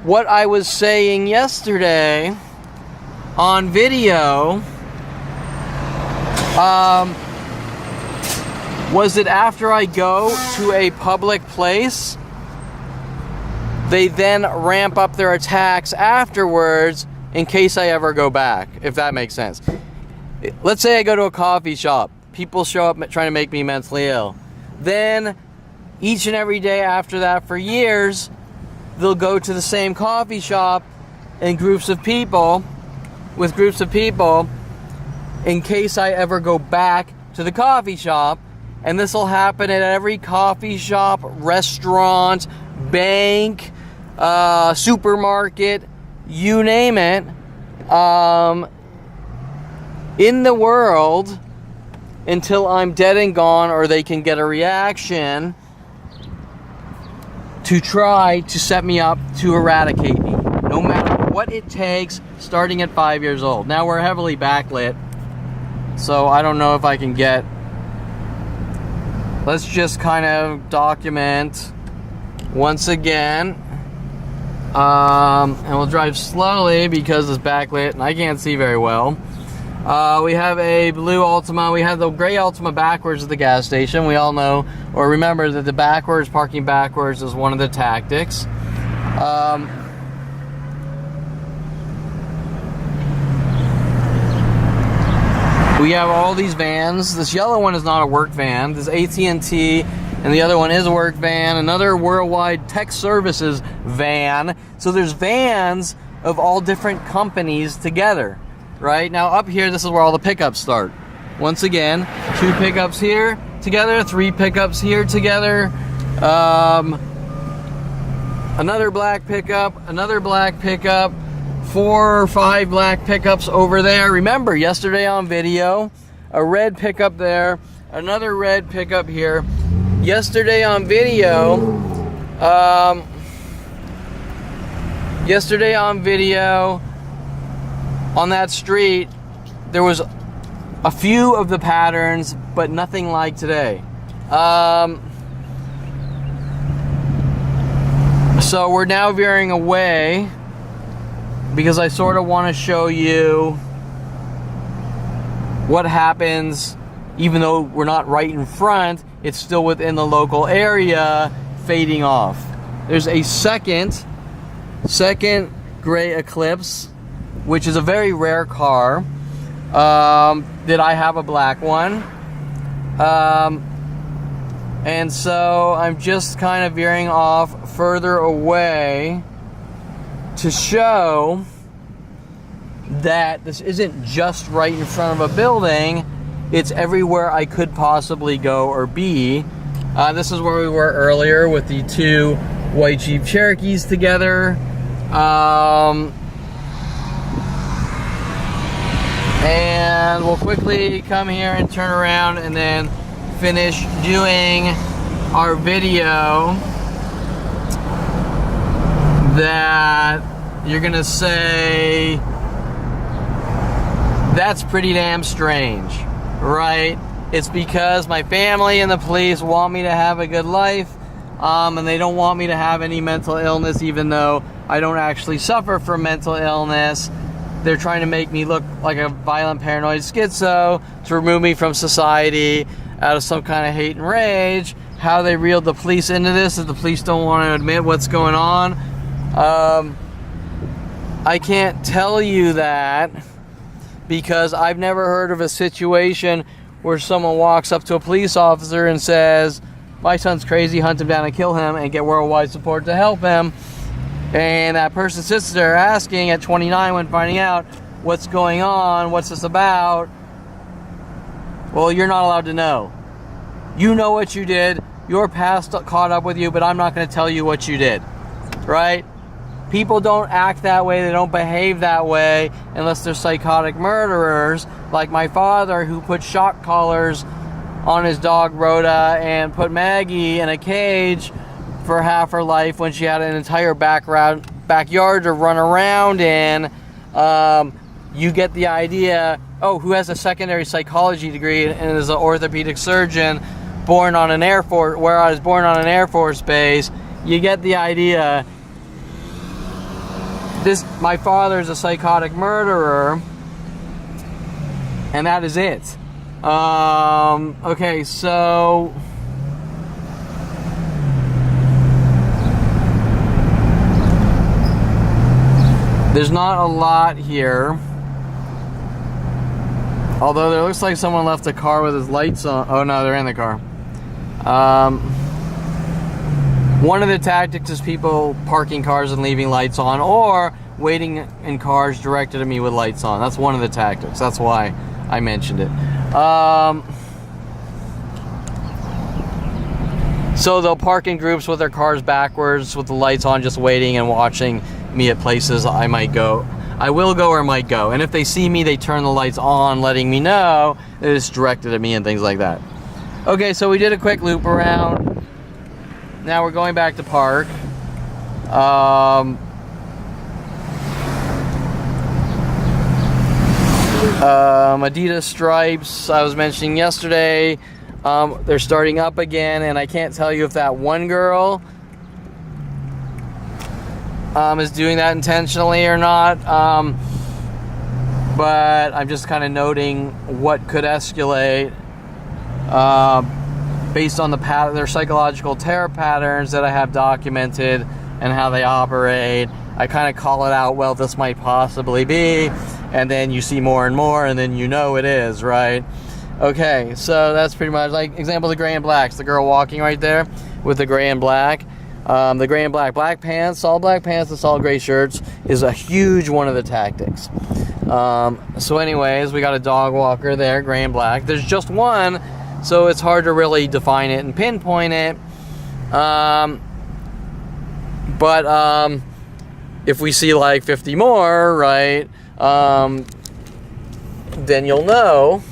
Speaker 1: what I was saying yesterday on video was that after I go to a public place, they then ramp up their attacks afterwards in case I ever go back, if that makes sense. Let's say I go to a coffee shop. People show up trying to make me mentally ill. Then each and every day after that for years, they'll go to the same coffee shop in groups of people, with groups of people, in case I ever go back to the coffee shop. And this will happen at every coffee shop, restaurant, bank, supermarket, you name it, in the world, until I'm dead and gone, or they can get a reaction to try to set me up to eradicate me, no matter what it takes, starting at 5 years old. Now we're heavily backlit, so I don't know if I can get... Let's just kind of document once again, and we'll drive slowly because it's backlit and I can't see very well. We have a blue Altima. We have the gray Altima backwards at the gas station. We all know or remember that the parking backwards is one of the tactics. We have all these vans. This yellow one is not a work van. This AT&T, and the other one is a work van. Another Worldwide Tech Services van. So there's vans of all different companies together. Right now up here, this is where all the pickups start. Once again, 2 pickups here together, 3 pickups here together, another black pickup, 4 or 5 black pickups over there. Remember, yesterday on video, a red pickup there, another red pickup here. Yesterday on video, on that street, there was a few of the patterns, but nothing like today. So we're now veering away because I sort of want to show you what happens even though we're not right in front, it's still within the local area, fading off. There's a second gray Eclipse, which is a very rare car, that I have a black one. And so I'm just kind of veering off further away to show that this isn't just right in front of a building, it's everywhere I could possibly go or be. This is where we were earlier with the 2 white Jeep Cherokees together. And we'll quickly come here and turn around and then finish doing our video that you're gonna say, that's pretty damn strange, right? It's because my family and the police want me to have a good life, and they don't want me to have any mental illness, even though I don't actually suffer from mental illness. They're trying to make me look like a violent paranoid schizo to remove me from society out of some kind of hate and rage. How they reeled the police into this is the police don't want to admit what's going on. I can't tell you that because I've never heard of a situation where someone walks up to a police officer and says, my son's crazy, hunt him down and kill him and get worldwide support to help him. And that person sits there asking at 29 when finding out what's going on, what's this about. Well, you're not allowed to know. You know what you did. Your past caught up with you, but I'm not going to tell you what you did. Right? People don't act that way. They don't behave that way unless they're psychotic murderers, like my father, who put shock collars on his dog Rhoda and put Maggie in a cage for half her life when she had an entire backyard to run around in. You get the idea. Oh, who has a secondary psychology degree and is an orthopedic surgeon, born on an Air Force, where I was born on an Air Force base. You get the idea. My father is a psychotic murderer, and that is it. Okay, so there's not a lot here. Although there looks like someone left a car with his lights on. Oh no, they're in the car. One of the tactics is people parking cars and leaving lights on, or waiting in cars directed at me with lights on. That's one of the tactics. That's why I mentioned it. So they'll park in groups with their cars backwards with the lights on, just waiting and watching me at places I might go. I will go or might go. And if they see me, they turn the lights on, letting me know that it's directed at me and things like that. Okay, so we did a quick loop around. Now we're going back to park. Adidas stripes, I was mentioning yesterday, they're starting up again, and I can't tell you if that one girl is doing that intentionally or not. but I'm just kind of noting what could escalate based on their psychological terror patterns that I have documented and how they operate. I kind of call it out, well, this might possibly be, and then you see more and more, and then you know it is, right? Okay, so that's pretty much, like, example, the gray and blacks. The girl walking right there with the gray and black. The gray and black pants, all black pants, and all gray shirts is a huge one of the tactics. So anyways, we got a dog walker there, gray and black. There's just one, so it's hard to really define it and pinpoint it. But if we see like 50 more, right, then you'll know.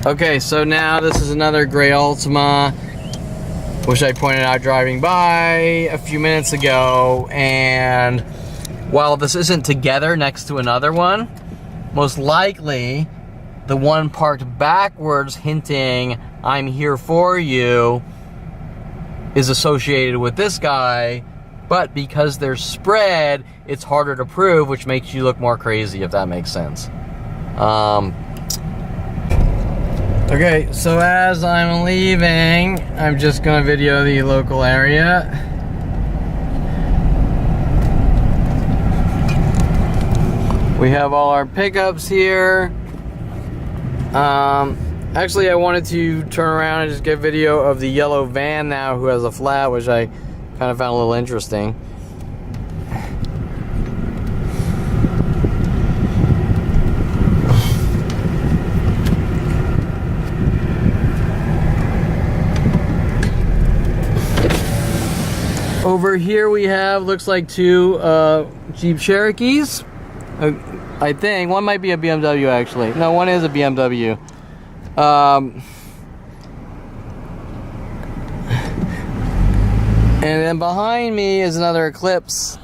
Speaker 1: Okay, so now this is another gray Altima, which I pointed out driving by a few minutes ago, and while this isn't together next to another one, most likely the one parked backwards hinting I'm here for you is associated with this guy, but because they're spread, it's harder to prove, which makes you look more crazy, if that makes sense. Okay, so as I'm leaving, I'm just gonna video the local area. We have all our pickups here. Actually, I wanted to turn around and just get video of the yellow van now who has a flat, which I kind of found a little interesting. Over here we have, looks like two Jeep Cherokees. I think one might be a BMW actually. No, one is a BMW. And then behind me is another Eclipse.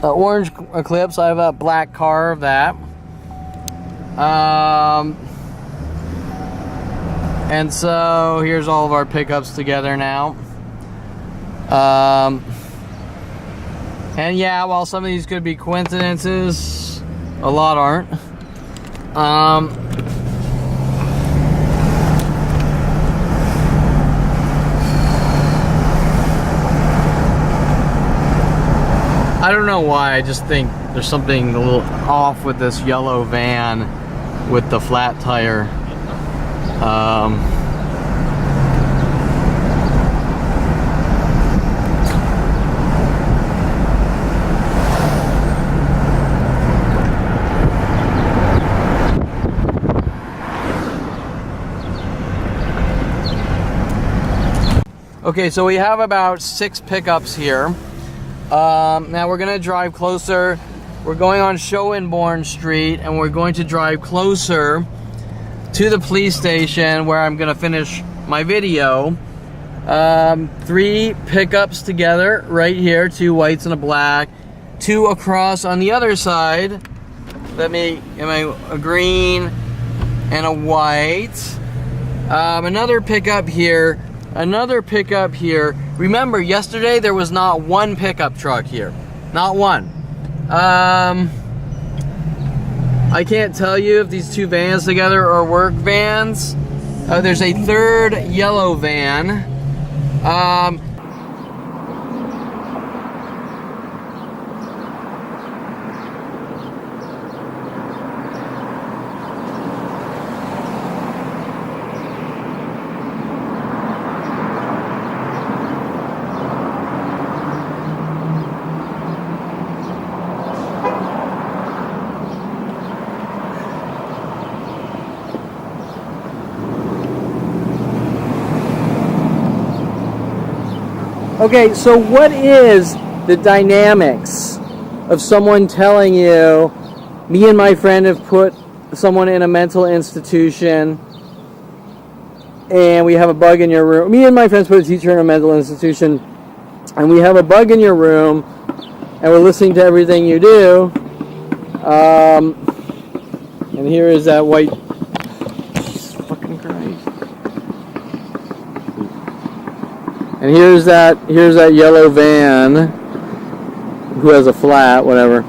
Speaker 1: Orange Eclipse. I have a black car of that. And so here's all of our pickups together now. And yeah, while some of these could be coincidences, a lot aren't. I don't know why, I just think there's something a little off with this yellow van with the flat tire. Okay, so we have about 6 pickups here. Now we're gonna drive closer. We're going on SHOEnborn Street, and we're going to drive closer to the police station where I'm gonna finish my video. 3 pickups together right here, 2 whites and a black. 2 across on the other side. A green and a white. Another pickup here. Another pickup here. Remember, yesterday there was not one pickup truck here. Not one. I can't tell you if these 2 vans together are work vans. There's a 3rd yellow van. Okay, so what is the dynamics of someone telling you, me and my friend have put someone in a mental institution and we have a bug in your room. Me and my friends put a teacher in a mental institution and we have a bug in your room and we're listening to everything you do. And here is that white... Jesus fucking Christ. And here's that yellow van who has a flat, whatever.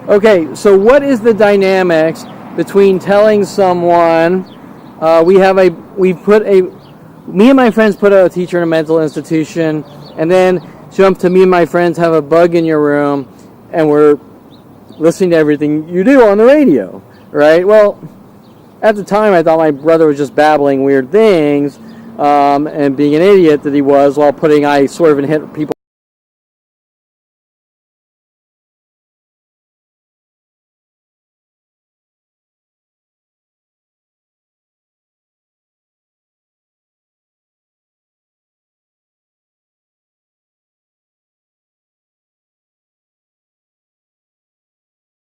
Speaker 1: Okay, so what is the dynamics between telling someone me and my friends put a teacher in a mental institution, and then jump to me and my friends have a bug in your room, and we're listening to everything you do on the radio, right? Well, at the time I thought my brother was just babbling weird things and being an idiot that he was, while I sort of hit people